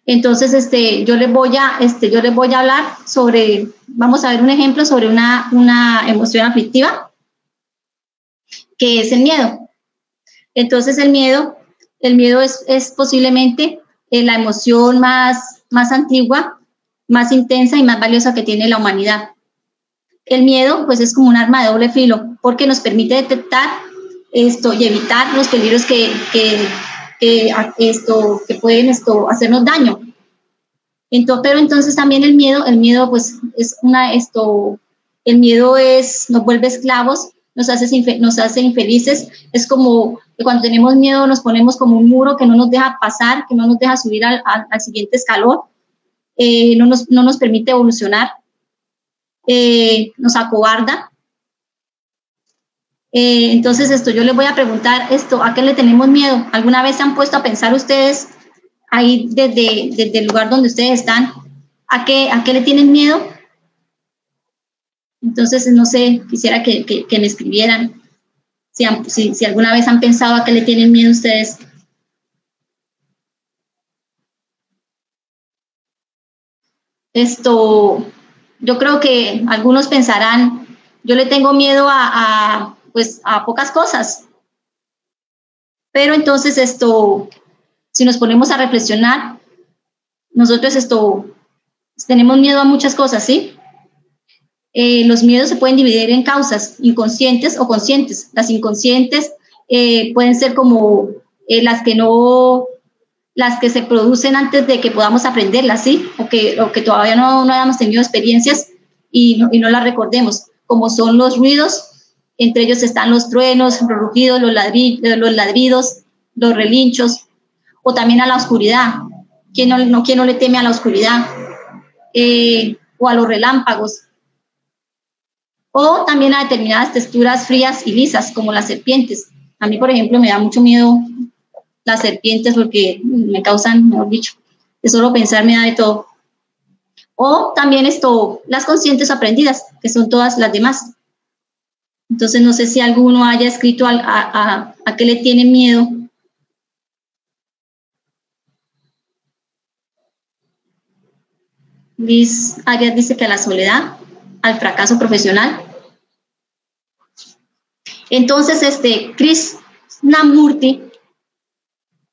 Entonces yo les voy a hablar sobre, vamos a ver un ejemplo sobre una emoción aflictiva, que es el miedo. Entonces el miedo es posiblemente la emoción más antigua, más intensa y más valiosa que tiene la humanidad. El miedo, pues, es como un arma de doble filo, porque nos permite detectar y evitar los peligros que pueden hacernos daño. Pero entonces también el miedo, pues, nos vuelve esclavos, nos hace infelices. Es como que cuando tenemos miedo nos ponemos como un muro que no nos deja pasar, que no nos deja subir al siguiente escalón, no nos permite evolucionar, nos acobarda. Entonces yo les voy a preguntar ¿a qué le tenemos miedo? ¿Alguna vez se han puesto a pensar ustedes ahí desde el lugar donde ustedes están? ¿A qué le tienen miedo? Entonces, no sé, quisiera que me escribieran si alguna vez han pensado a qué le tienen miedo ustedes. Yo creo que algunos pensarán, yo le tengo miedo a pocas cosas. Pero entonces si nos ponemos a reflexionar, nosotros tenemos miedo a muchas cosas, ¿sí? Los miedos se pueden dividir en causas inconscientes o conscientes. Las inconscientes pueden ser como las que se producen antes de que podamos aprenderlas, ¿sí? O que todavía no hayamos tenido experiencias y no las recordemos, como son los ruidos. Entre ellos están los truenos, los rugidos, los ladridos, los relinchos. O también a la oscuridad. ¿Quién no le teme a la oscuridad? O a los relámpagos. O también a determinadas texturas frías y lisas, como las serpientes. A mí, por ejemplo, me da mucho miedo las serpientes porque me causan, mejor dicho, de solo pensar me da de todo. O también las conscientes aprendidas, que son todas las demás. Entonces, no sé si alguno haya escrito a qué le tiene miedo. Liz Arias dice que a la soledad, al fracaso profesional. Entonces,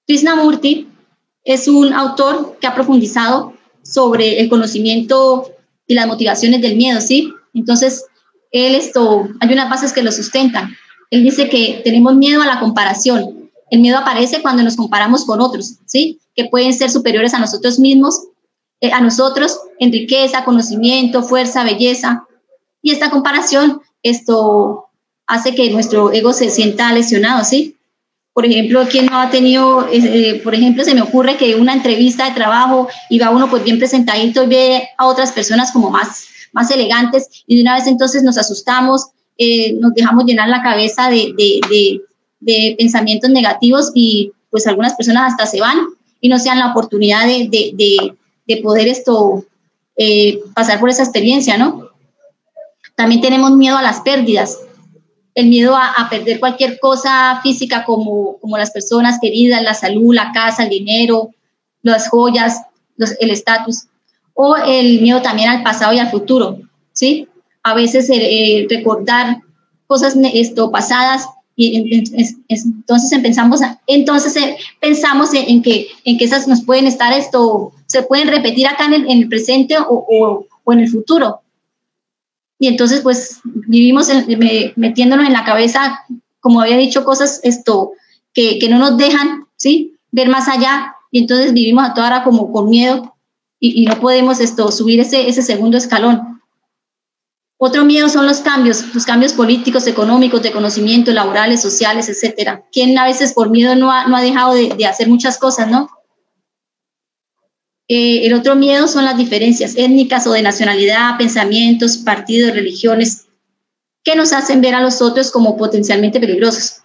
Krishnamurti es un autor que ha profundizado sobre el conocimiento y las motivaciones del miedo, ¿sí? Entonces, hay unas bases que lo sustentan. Él dice que tenemos miedo a la comparación. El miedo aparece cuando nos comparamos con otros, ¿sí? Que pueden ser superiores a nosotros mismos, a nosotros en riqueza, conocimiento, fuerza, belleza. Y esta comparación, hace que nuestro ego se sienta lesionado, ¿sí? Por ejemplo, ¿quién no ha tenido, por ejemplo, se me ocurre que una entrevista de trabajo y va uno pues bien presentadito y ve a otras personas como más elegantes y de una vez entonces nos asustamos, nos dejamos llenar la cabeza de pensamientos negativos y pues algunas personas hasta se van y no se dan la oportunidad de poder pasar por esa experiencia, ¿no? También tenemos miedo a las pérdidas. El miedo a perder cualquier cosa física como las personas queridas, la salud, la casa, el dinero, las joyas, el estatus. O el miedo también al pasado y al futuro, ¿sí? A veces recordar cosas pasadas y entonces pensamos en que esas nos pueden estar, se pueden repetir acá en el presente o en el futuro. Y entonces, pues, vivimos metiéndonos en la cabeza, como había dicho, cosas que no nos dejan, ¿sí? Ver más allá. Y entonces vivimos a toda hora como con miedo y no podemos subir ese segundo escalón. Otro miedo son los cambios políticos, económicos, de conocimiento, laborales, sociales, etcétera. ¿Quién a veces por miedo no ha dejado de hacer muchas cosas, no? El otro miedo son las diferencias étnicas o de nacionalidad, pensamientos, partidos, religiones, que nos hacen ver a los otros como potencialmente peligrosos.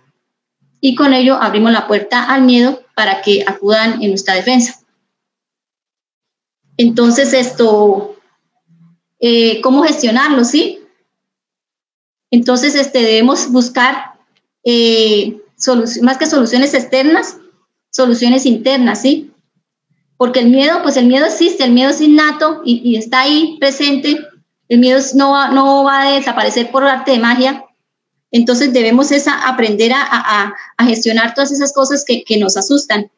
Y con ello abrimos la puerta al miedo para que acudan en nuestra defensa. Entonces, ¿cómo gestionarlo, sí? Entonces, debemos buscar, más que soluciones externas, soluciones internas, ¿sí? Porque el miedo existe, el miedo es innato y está ahí presente. El miedo no va a desaparecer por arte de magia. Entonces debemos aprender a gestionar todas esas cosas que nos asustan.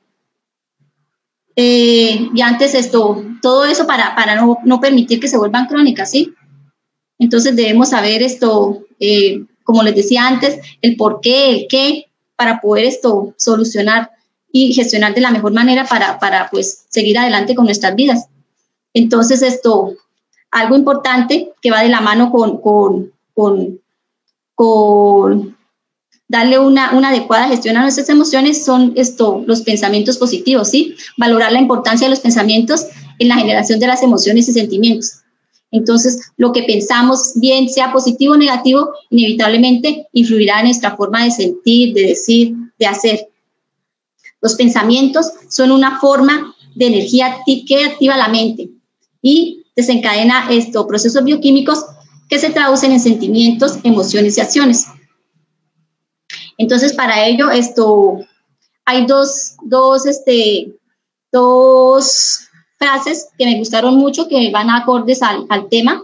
Y antes todo eso para no permitir que se vuelvan crónicas, ¿sí? Entonces debemos saber como les decía antes, el por qué, el qué, para poder solucionar y gestionar de la mejor manera para pues seguir adelante con nuestras vidas. Entonces algo importante que va de la mano con darle una adecuada gestión a nuestras emociones son los pensamientos positivos, ¿sí? Valorar la importancia de los pensamientos en la generación de las emociones y sentimientos. Entonces, lo que pensamos, bien sea positivo o negativo, inevitablemente influirá en nuestra forma de sentir, de decir, de hacer. Los pensamientos son una forma de energía que activa la mente y desencadena procesos bioquímicos que se traducen en sentimientos, emociones y acciones. Entonces, para ello, hay dos frases que me gustaron mucho, que van acordes al tema,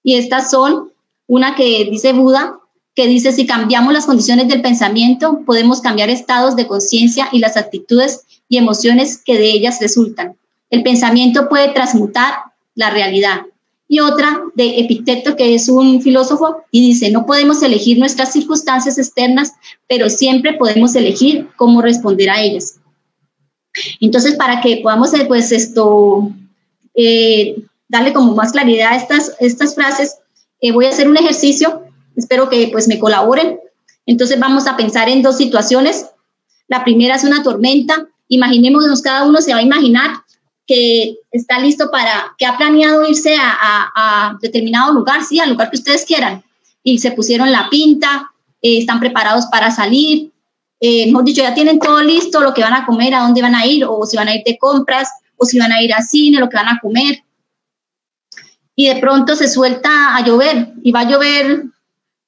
y estas son una que dice Buda, que dice: si cambiamos las condiciones del pensamiento, podemos cambiar estados de conciencia y las actitudes y emociones que de ellas resultan. El pensamiento puede transmutar la realidad. Y otra de Epicteto, que es un filósofo, y dice: no podemos elegir nuestras circunstancias externas, pero siempre podemos elegir cómo responder a ellas. Entonces, para que podamos darle como más claridad a estas frases, voy a hacer un ejercicio. Espero que pues me colaboren. Entonces vamos a pensar en dos situaciones. La primera es una tormenta Imaginémonos, cada uno se va a imaginar que está listo que ha planeado irse a determinado lugar, sí, al lugar que ustedes quieran, y se pusieron la pinta, están preparados para salir, mejor dicho, ya tienen todo listo, lo que van a comer, a dónde van a ir, o si van a ir de compras, o si van a ir al cine, lo que van a comer. Y de pronto se suelta a llover, y va a llover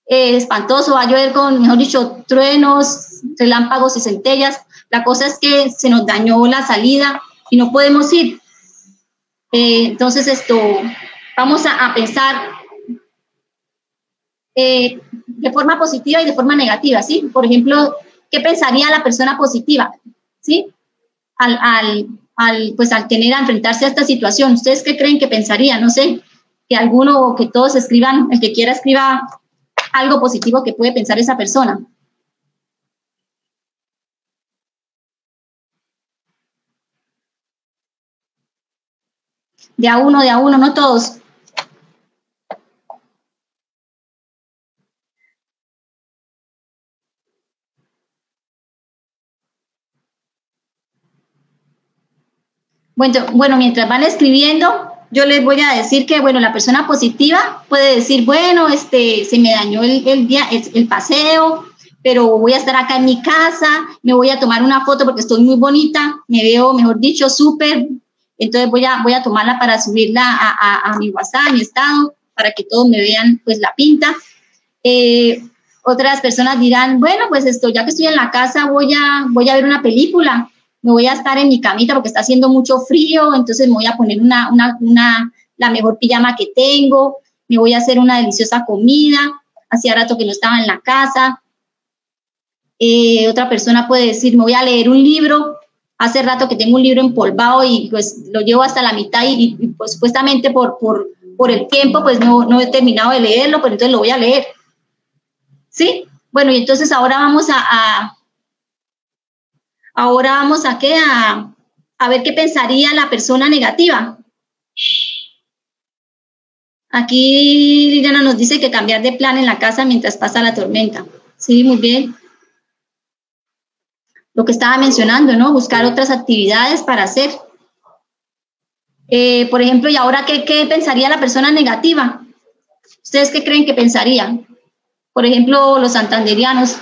espantoso, va a llover con, mejor dicho, truenos, relámpagos y centellas. La cosa es que se nos dañó la salida y no podemos ir. Entonces vamos a pensar de forma positiva y de forma negativa, ¿sí? Por ejemplo, ¿qué pensaría la persona positiva, ¿sí? Al enfrentarse a esta situación. ¿Ustedes qué creen que pensaría? No sé, que alguno o que todos escriban, el que quiera escriba algo positivo que puede pensar esa persona. De a uno, no todos. Bueno, mientras van escribiendo, yo les voy a decir que, bueno, la persona positiva puede decir, bueno, se me dañó el paseo, pero voy a estar acá en mi casa, me voy a tomar una foto porque estoy muy bonita, me veo, mejor dicho, súper, entonces voy a tomarla para subirla a mi WhatsApp, a mi estado, para que todos me vean, pues, la pinta. Otras personas dirán, bueno, pues ya que estoy en la casa, voy a ver una película, me voy a estar en mi camita porque está haciendo mucho frío, entonces me voy a poner la mejor pijama que tengo, me voy a hacer una deliciosa comida, hacía rato que no estaba en la casa. Otra persona puede decir, me voy a leer un libro, hace rato que tengo un libro empolvado y pues lo llevo hasta la mitad y pues supuestamente por el tiempo pues no he terminado de leerlo, pero entonces lo voy a leer. ¿Sí? Bueno, y entonces ahora vamos a ver qué pensaría la persona negativa. Aquí Liliana nos dice que cambiar de plan en la casa mientras pasa la tormenta. Sí, muy bien. Lo que estaba mencionando, ¿no? Buscar otras actividades para hacer. Por ejemplo, ¿y ahora qué pensaría la persona negativa? ¿Ustedes qué creen que pensarían? Por ejemplo, los santanderianos.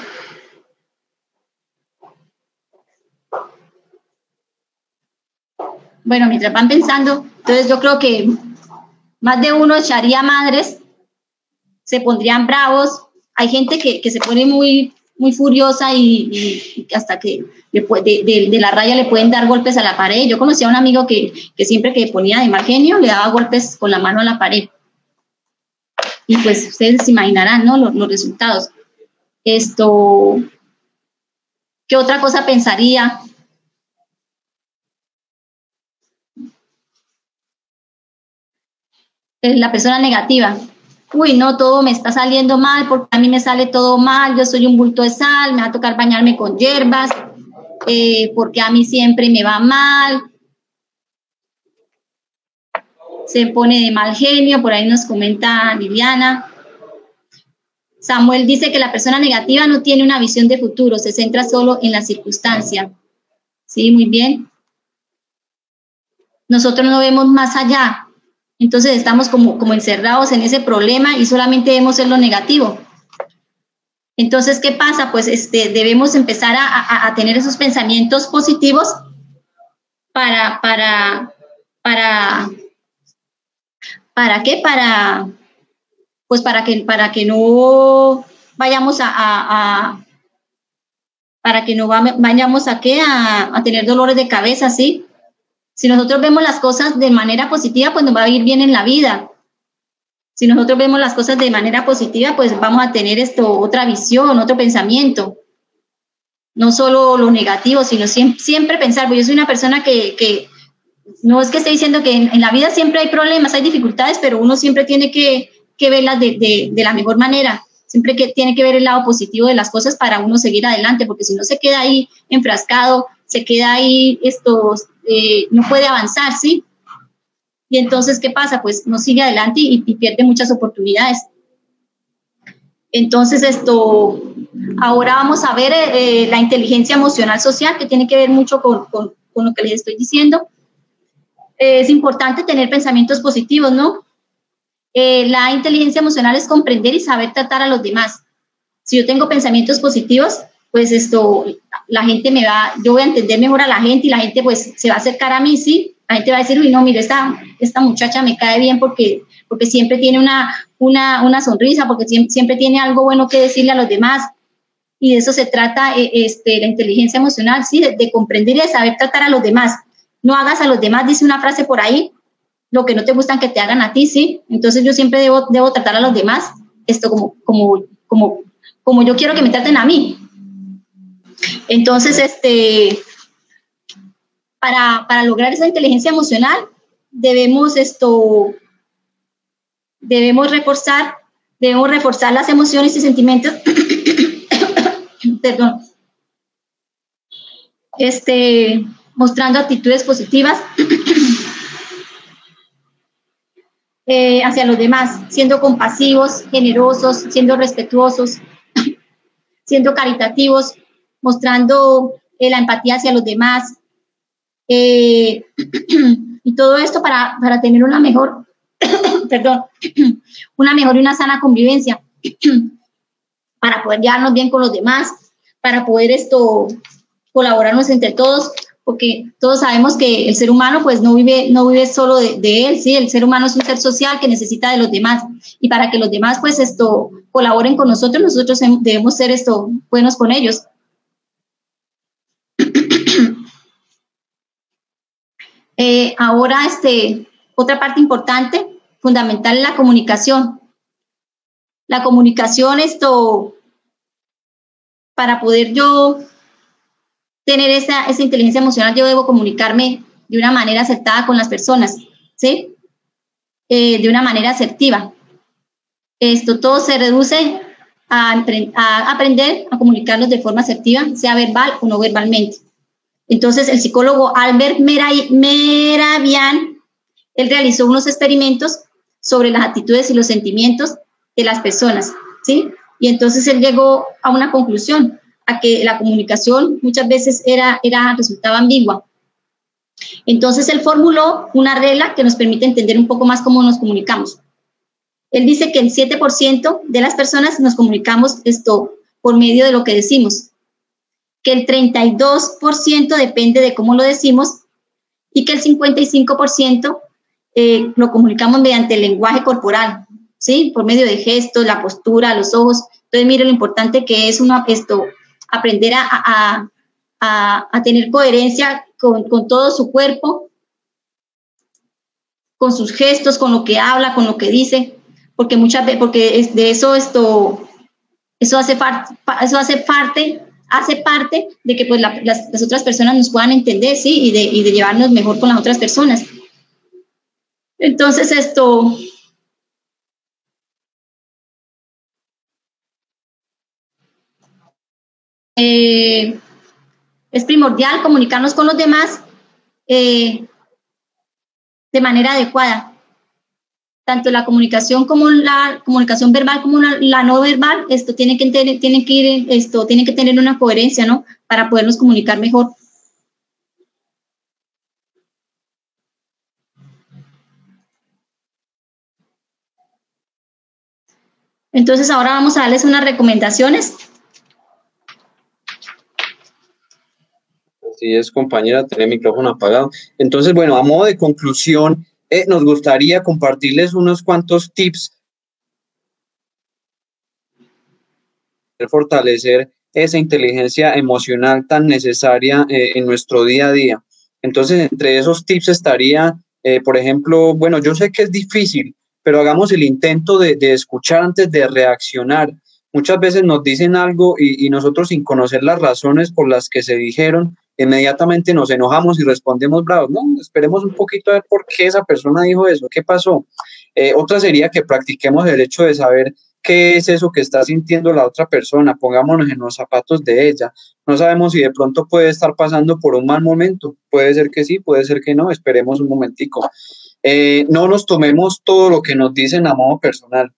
Bueno, mientras van pensando, entonces yo creo que más de uno echaría madres, se pondrían bravos. Hay gente que se pone muy, muy furiosa y hasta que de la raya le pueden dar golpes a la pared. Yo conocí a un amigo que siempre que ponía de mal genio le daba golpes con la mano a la pared. Y pues ustedes se imaginarán, ¿no? Los resultados. ¿Qué otra cosa pensaría? La persona negativa. Uy, no, todo me está saliendo mal, porque a mí me sale todo mal, yo soy un bulto de sal, me va a tocar bañarme con hierbas, porque a mí siempre me va mal. Se pone de mal genio, por ahí nos comenta Liliana. Samuel dice que la persona negativa no tiene una visión de futuro, se centra solo en la circunstancia. Sí, muy bien. Nosotros no vemos más allá, entonces estamos como encerrados en ese problema y solamente vemos en lo negativo. Entonces, ¿qué pasa? Pues debemos empezar a tener esos pensamientos positivos ¿para qué? Para que no vayamos a tener dolores de cabeza, ¿sí? Si nosotros vemos las cosas de manera positiva, pues nos va a ir bien en la vida. Si nosotros vemos las cosas de manera positiva, pues vamos a tener otra visión, otro pensamiento. No solo lo negativo, sino siempre pensar. Pues yo soy una persona que no es que esté diciendo que en la vida siempre hay problemas, hay dificultades, pero uno siempre tiene que verlas de la mejor manera. Siempre tiene que ver el lado positivo de las cosas para uno seguir adelante, porque si no se queda ahí enfrascado, se queda ahí, no puede avanzar, ¿sí? Y entonces, ¿qué pasa? Pues no sigue adelante y pierde muchas oportunidades. Entonces, ahora vamos a ver la inteligencia emocional social, que tiene que ver mucho con lo que les estoy diciendo. Es importante tener pensamientos positivos, ¿no? La inteligencia emocional es comprender y saber tratar a los demás. Si yo tengo pensamientos positivos, pues la gente yo voy a entender mejor a la gente y la gente pues se va a acercar a mí, ¿sí? La gente va a decir, uy, no, mire, esta muchacha me cae bien porque siempre tiene una sonrisa, porque siempre tiene algo bueno que decirle a los demás. Y de eso se trata la inteligencia emocional, ¿sí? De comprender y de saber tratar a los demás. No hagas a los demás, dice una frase por ahí, lo que no te gustan que te hagan a ti, ¿sí? Entonces yo siempre debo tratar a los demás como yo quiero que me traten a mí. Entonces, para lograr esa inteligencia emocional, debemos reforzar las emociones y sentimientos, perdón, mostrando actitudes positivas hacia los demás, siendo compasivos, generosos, siendo respetuosos, siendo caritativos, mostrando la empatía hacia los demás, y todo esto para tener una mejor, una mejor y una sana convivencia, para poder llevarnos bien con los demás, para poder colaborarnos entre todos, porque todos sabemos que el ser humano pues no vive solo de él, ¿sí? El ser humano es un ser social que necesita de los demás, y para que los demás pues colaboren con nosotros debemos ser buenos con ellos. Ahora otra parte importante, fundamental, es la comunicación. La comunicación, para poder yo tener esa inteligencia emocional, yo debo comunicarme de una manera acertada con las personas, ¿sí? De una manera asertiva. Todo se reduce a aprender a comunicarnos de forma asertiva, sea verbal o no verbalmente. Entonces, el psicólogo Albert Mehrabian, él realizó unos experimentos sobre las actitudes y los sentimientos de las personas, ¿sí? Y entonces él llegó a una conclusión, a que la comunicación muchas veces resultaba ambigua. Entonces él formuló una regla que nos permite entender un poco más cómo nos comunicamos. Él dice que el 7% de las personas nos comunicamos por medio de lo que decimos, que el 32% depende de cómo lo decimos y que el 55% lo comunicamos mediante el lenguaje corporal, ¿sí? Por medio de gestos, la postura, los ojos. Entonces, mire lo importante que es aprender a tener coherencia con todo su cuerpo, con sus gestos, con lo que habla, con lo que dice, porque muchas veces, porque de eso hace parte de que pues las otras personas nos puedan entender, ¿sí? Y de llevarnos mejor con las otras personas. Entonces es primordial comunicarnos con los demás de manera adecuada. Tanto la comunicación como la comunicación verbal como la no verbal, tiene que tener una coherencia, ¿no? Para podernos comunicar mejor. Entonces ahora vamos a darles unas recomendaciones. Así es, compañera, tener el micrófono apagado. Entonces, bueno, a modo de conclusión, nos gustaría compartirles unos cuantos tips para fortalecer esa inteligencia emocional tan necesaria en nuestro día a día. Entonces, entre esos tips estaría, por ejemplo, bueno, yo sé que es difícil, pero hagamos el intento de escuchar antes de reaccionar. Muchas veces nos dicen algo y nosotros, sin conocer las razones por las que se dijeron, inmediatamente nos enojamos y respondemos bravos. No, esperemos un poquito a ver por qué esa persona dijo eso, qué pasó. Otra sería que practiquemos el hecho de saber qué es eso que está sintiendo la otra persona, pongámonos en los zapatos de ella. No sabemos si de pronto puede estar pasando por un mal momento, puede ser que sí, puede ser que no, esperemos un momentico. No nos tomemos todo lo que nos dicen a modo personal.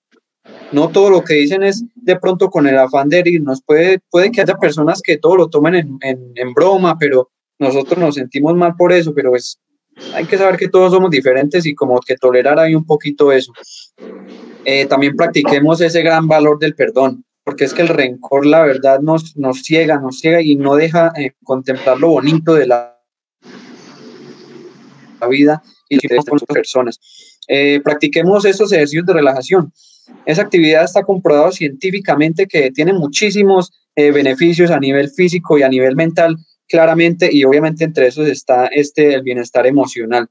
No todo lo que dicen es de pronto con el afán de herirnos. Puede que haya personas que todo lo tomen en broma, pero nosotros nos sentimos mal por eso, pero hay que saber que todos somos diferentes y como que tolerar ahí un poquito eso. También practiquemos ese gran valor del perdón, porque es que el rencor, la verdad, nos ciega y no deja contemplar lo bonito de la vida y con otras personas. Practiquemos estos ejercicios de relajación. Esa actividad está comprobado científicamente que tiene muchísimos beneficios a nivel físico y a nivel mental, claramente, y obviamente entre esos está el bienestar emocional.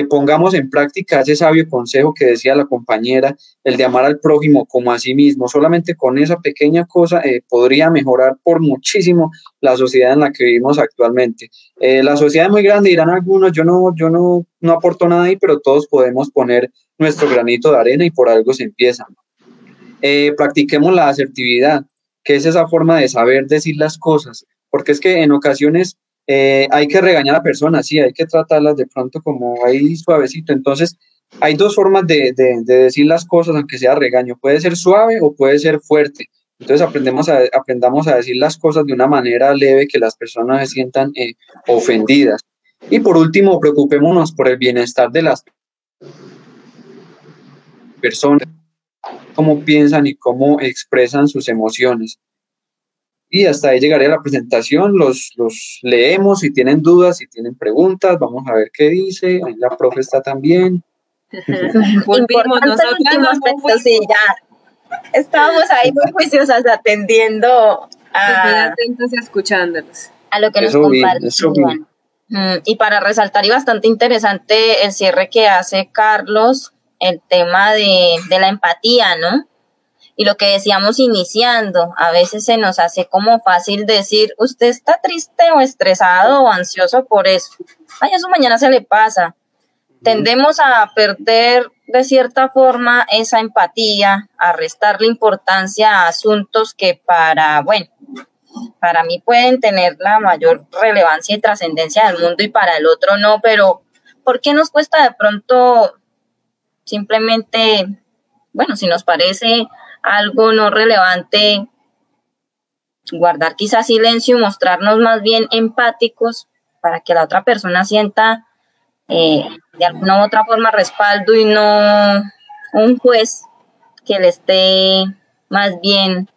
Pongamos en práctica ese sabio consejo que decía la compañera, el de amar al prójimo como a sí mismo. Solamente con esa pequeña cosa podría mejorar por muchísimo la sociedad en la que vivimos actualmente. La sociedad es muy grande, dirán algunos, yo no aporto nada ahí, pero todos podemos poner nuestro granito de arena y por algo se empieza. Practiquemos la asertividad, que es esa forma de saber decir las cosas, porque es que en ocasiones hay que regañar a personas, sí, hay que tratarlas de pronto como ahí suavecito. Entonces, hay dos formas de decir las cosas, aunque sea regaño. Puede ser suave o puede ser fuerte. Entonces, aprendamos a decir las cosas de una manera leve, que las personas se sientan ofendidas. Y por último, preocupémonos por el bienestar de las personas, cómo piensan y cómo expresan sus emociones. Y hasta ahí llegaría la presentación, los leemos, si tienen dudas, si tienen preguntas, vamos a ver qué dice, ahí la profe está también. Volvimos nosotros, sí, ya estábamos ahí muy juiciosas atendiendo atentos y escuchándolos a lo que nos compartían. Y para resaltar, y bastante interesante el cierre que hace Carlos, el tema de la empatía, ¿no? Y lo que decíamos iniciando, a veces se nos hace como fácil decir, usted está triste o estresado o ansioso por eso. Ay, eso mañana se le pasa. Tendemos a perder de cierta forma esa empatía, a restarle importancia a asuntos que para mí pueden tener la mayor relevancia y trascendencia del mundo y para el otro no, pero ¿por qué nos cuesta de pronto simplemente, si nos parece algo no relevante, guardar quizás silencio y mostrarnos más bien empáticos para que la otra persona sienta de alguna u otra forma respaldo y no un juez que le esté más bien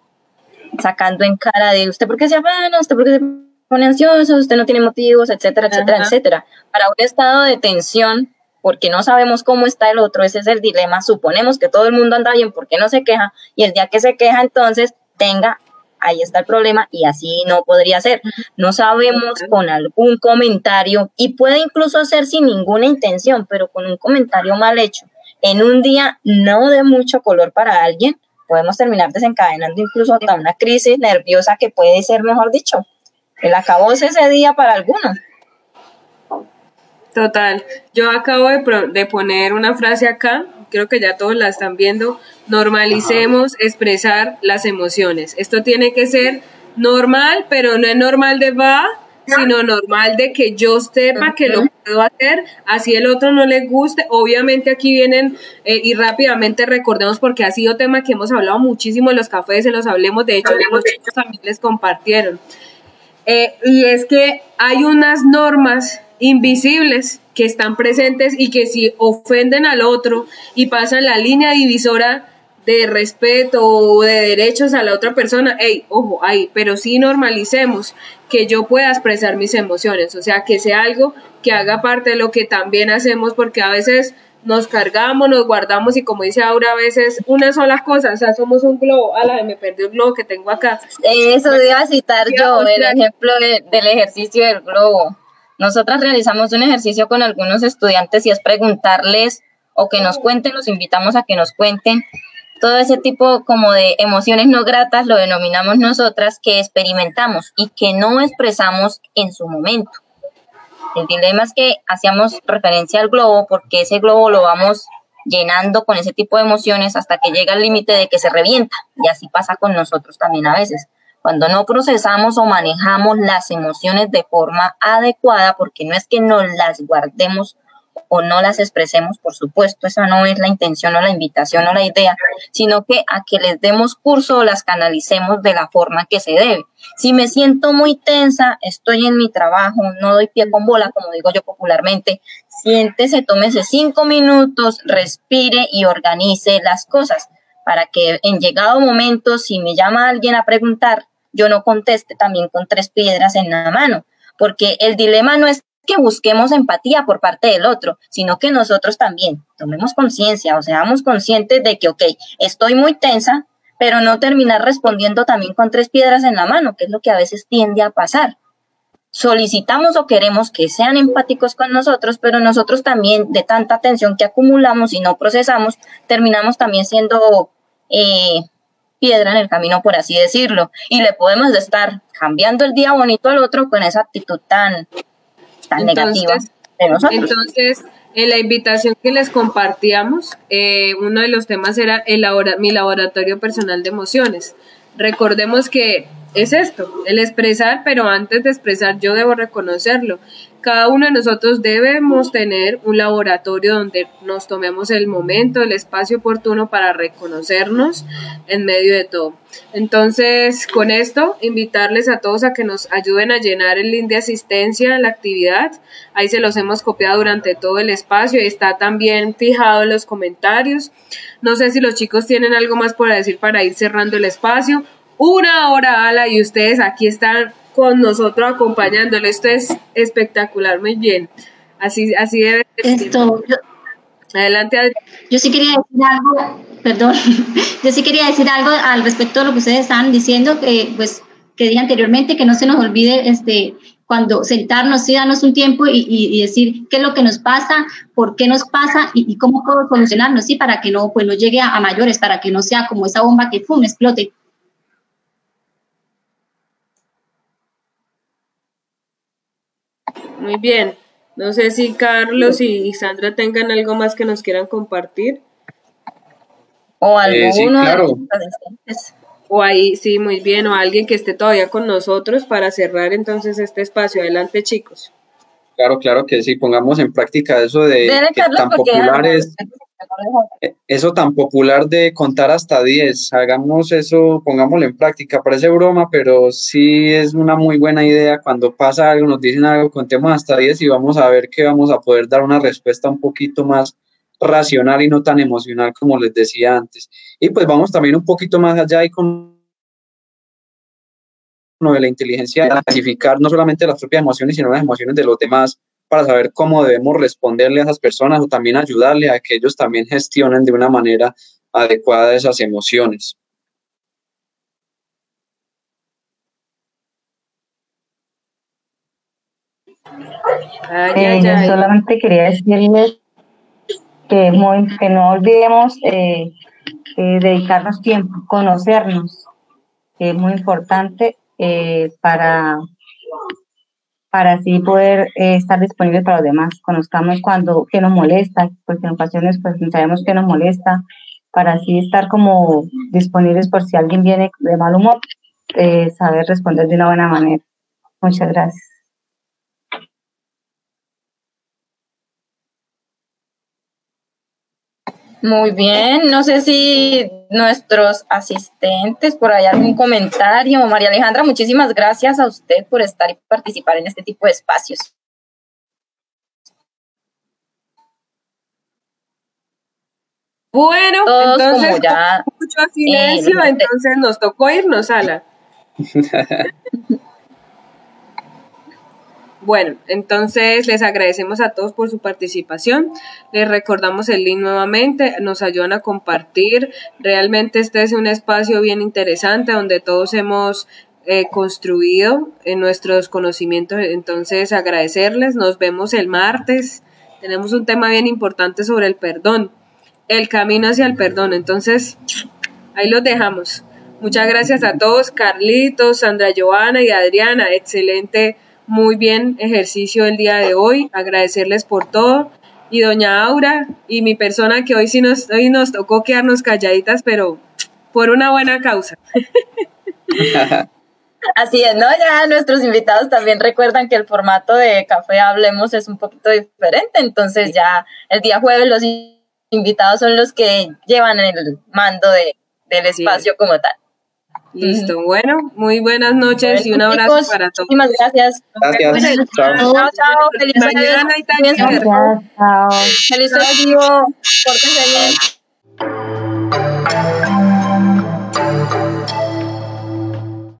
sacando en cara de usted porque se afana, usted porque se pone ansioso, usted no tiene motivos, etcétera, etcétera, etcétera. Para un estado de tensión, porque no sabemos cómo está el otro, ese es el dilema. Suponemos que todo el mundo anda bien, ¿por qué no se queja? Y el día que se queja, entonces, ahí está el problema, y así no podría ser. No sabemos con algún comentario, y puede incluso ser sin ninguna intención, pero con un comentario mal hecho, en un día no de mucho color para alguien, podemos terminar desencadenando incluso hasta una crisis nerviosa que puede ser, mejor dicho, el acabose ese día para algunos. Total, yo acabo de poner una frase acá, creo que ya todos la están viendo, normalicemos expresar las emociones. Esto tiene que ser normal, pero no es normal de sino normal de que yo sepa que lo puedo hacer, así el otro no le guste. Obviamente aquí vienen y rápidamente recordemos, porque ha sido tema que hemos hablado muchísimo en los cafés, se los hablemos, de hecho los chicos también les compartieron. Y es que hay unas normas invisibles que están presentes y que si ofenden al otro y pasan la línea divisora de respeto o de derechos a la otra persona, ojo, ahí, pero sí normalicemos que yo pueda expresar mis emociones, o sea, que sea algo que haga parte de lo que también hacemos, porque a veces nos cargamos, nos guardamos y como dice Aura, a veces una sola cosa, o sea, somos un globo. Me perdió el globo que tengo acá. Eso iba a citar yo, el ejemplo del ejercicio del globo. Nosotras realizamos un ejercicio con algunos estudiantes y es preguntarles o que nos cuenten, los invitamos a que nos cuenten todo ese tipo como de emociones no gratas, lo denominamos nosotras, que experimentamos y que no expresamos en su momento. El dilema es que hacíamos referencia al globo porque ese globo lo vamos llenando con ese tipo de emociones hasta que llega el límite de que se revienta, y así pasa con nosotros también a veces. Cuando no procesamos o manejamos las emociones de forma adecuada, porque no es que nos las guardemos o no las expresemos, por supuesto, esa no es la intención o la invitación o la idea, sino que a que les demos curso o las canalicemos de la forma que se debe. Si me siento muy tensa, estoy en mi trabajo, no doy pie con bola, como digo yo popularmente, siéntese, tómese 5 minutos, respire y organice las cosas para que en llegado momento, si me llama alguien a preguntar, yo no conteste también con 3 piedras en la mano, porque el dilema no es que busquemos empatía por parte del otro, sino que nosotros también tomemos conciencia o seamos conscientes de que, ok, estoy muy tensa, pero no terminar respondiendo también con 3 piedras en la mano, que es lo que a veces tiende a pasar. Solicitamos o queremos que sean empáticos con nosotros, pero nosotros también, de tanta tensión que acumulamos y no procesamos, terminamos también siendo piedra en el camino, por así decirlo, y le podemos estar cambiando el día bonito al otro con esa actitud tan negativa de nosotros. Entonces, en la invitación que les compartíamos, uno de los temas era mi laboratorio personal de emociones. Recordemos que es esto, el expresar, pero antes de expresar yo debo reconocerlo. Cada uno de nosotros debemos tener un laboratorio donde nos tomemos el momento, el espacio oportuno para reconocernos en medio de todo. Entonces, con esto, invitarles a todos a que nos ayuden a llenar el link de asistencia a la actividad. Ahí se los hemos copiado durante todo el espacio y está también fijado en los comentarios. No sé si los chicos tienen algo más por decir para ir cerrando el espacio. 1 hora, Ala, y ustedes aquí están con nosotros acompañándole. Esto es espectacular, muy bien. Así debe ser. Adelante, Adriana. Yo sí quería decir algo, perdón, yo sí quería decir algo al respecto de lo que ustedes estaban diciendo, que dije anteriormente, que no se nos olvide cuando sentarnos y darnos un tiempo y decir qué es lo que nos pasa, por qué nos pasa y cómo puedo solucionarnos, ¿sí? Para que no llegue a mayores, para que no sea como esa bomba que explote. Muy bien. No sé si Carlos y Sandra tengan algo más que nos quieran compartir. O alguno sí, claro. de los asistentes. O ahí, sí, muy bien. O alguien que esté todavía con nosotros para cerrar entonces este espacio. Adelante, chicos. Claro que sí. Pongamos en práctica eso de que tan popular es. Eso tan popular de contar hasta 10, hagamos eso, pongámoslo en práctica, parece broma, pero sí es una muy buena idea. Cuando pasa algo, nos dicen algo, contemos hasta 10 y vamos a ver que vamos a poder dar una respuesta un poquito más racional y no tan emocional como les decía antes. Y pues vamos también un poquito más allá y con lo de la inteligencia, de clasificar no solamente las propias emociones, sino las emociones de los demás, para saber cómo debemos responderle a esas personas o también ayudarle a que ellos también gestionen de una manera adecuada esas emociones. Solamente quería decirles que no olvidemos dedicarnos tiempo, conocernos, que es muy importante para así poder estar disponibles para los demás. Conozcamos qué nos molesta, porque en ocasiones pues sabemos que nos molesta, para así estar como disponibles por si alguien viene de mal humor, saber responder de una buena manera. Muchas gracias. Muy bien, no sé si nuestros asistentes, por ahí algún comentario. María Alejandra, muchísimas gracias a usted por estar y participar en este tipo de espacios. Bueno, todos entonces, como ya, mucho silencio, entonces nos tocó irnos, Ala. Bueno, entonces les agradecemos a todos por su participación, les recordamos el link nuevamente, nos ayudan a compartir, realmente este es un espacio bien interesante donde todos hemos construido en nuestros conocimientos, entonces agradecerles, nos vemos el martes, tenemos un tema bien importante sobre el perdón, el camino hacia el perdón, entonces ahí los dejamos. Muchas gracias a todos, Carlitos, Sandra Joana y Adriana, excelente. Muy bien ejercicio el día de hoy, agradecerles por todo, y doña Aura y mi persona que hoy nos tocó quedarnos calladitas, pero por una buena causa. Así es, ¿no? Ya nuestros invitados también recuerdan que el formato de Café Hablemos es un poquito diferente, entonces ya el día jueves los invitados son los que llevan el mando del espacio como tal. Listo, bueno, muy buenas noches y un abrazo chicos, para todos. Muchísimas gracias. Gracias. Chao. Chao, chao. Feliz Mañana y Thanksgiving. Chao. Feliz festivo. Pórtense bien.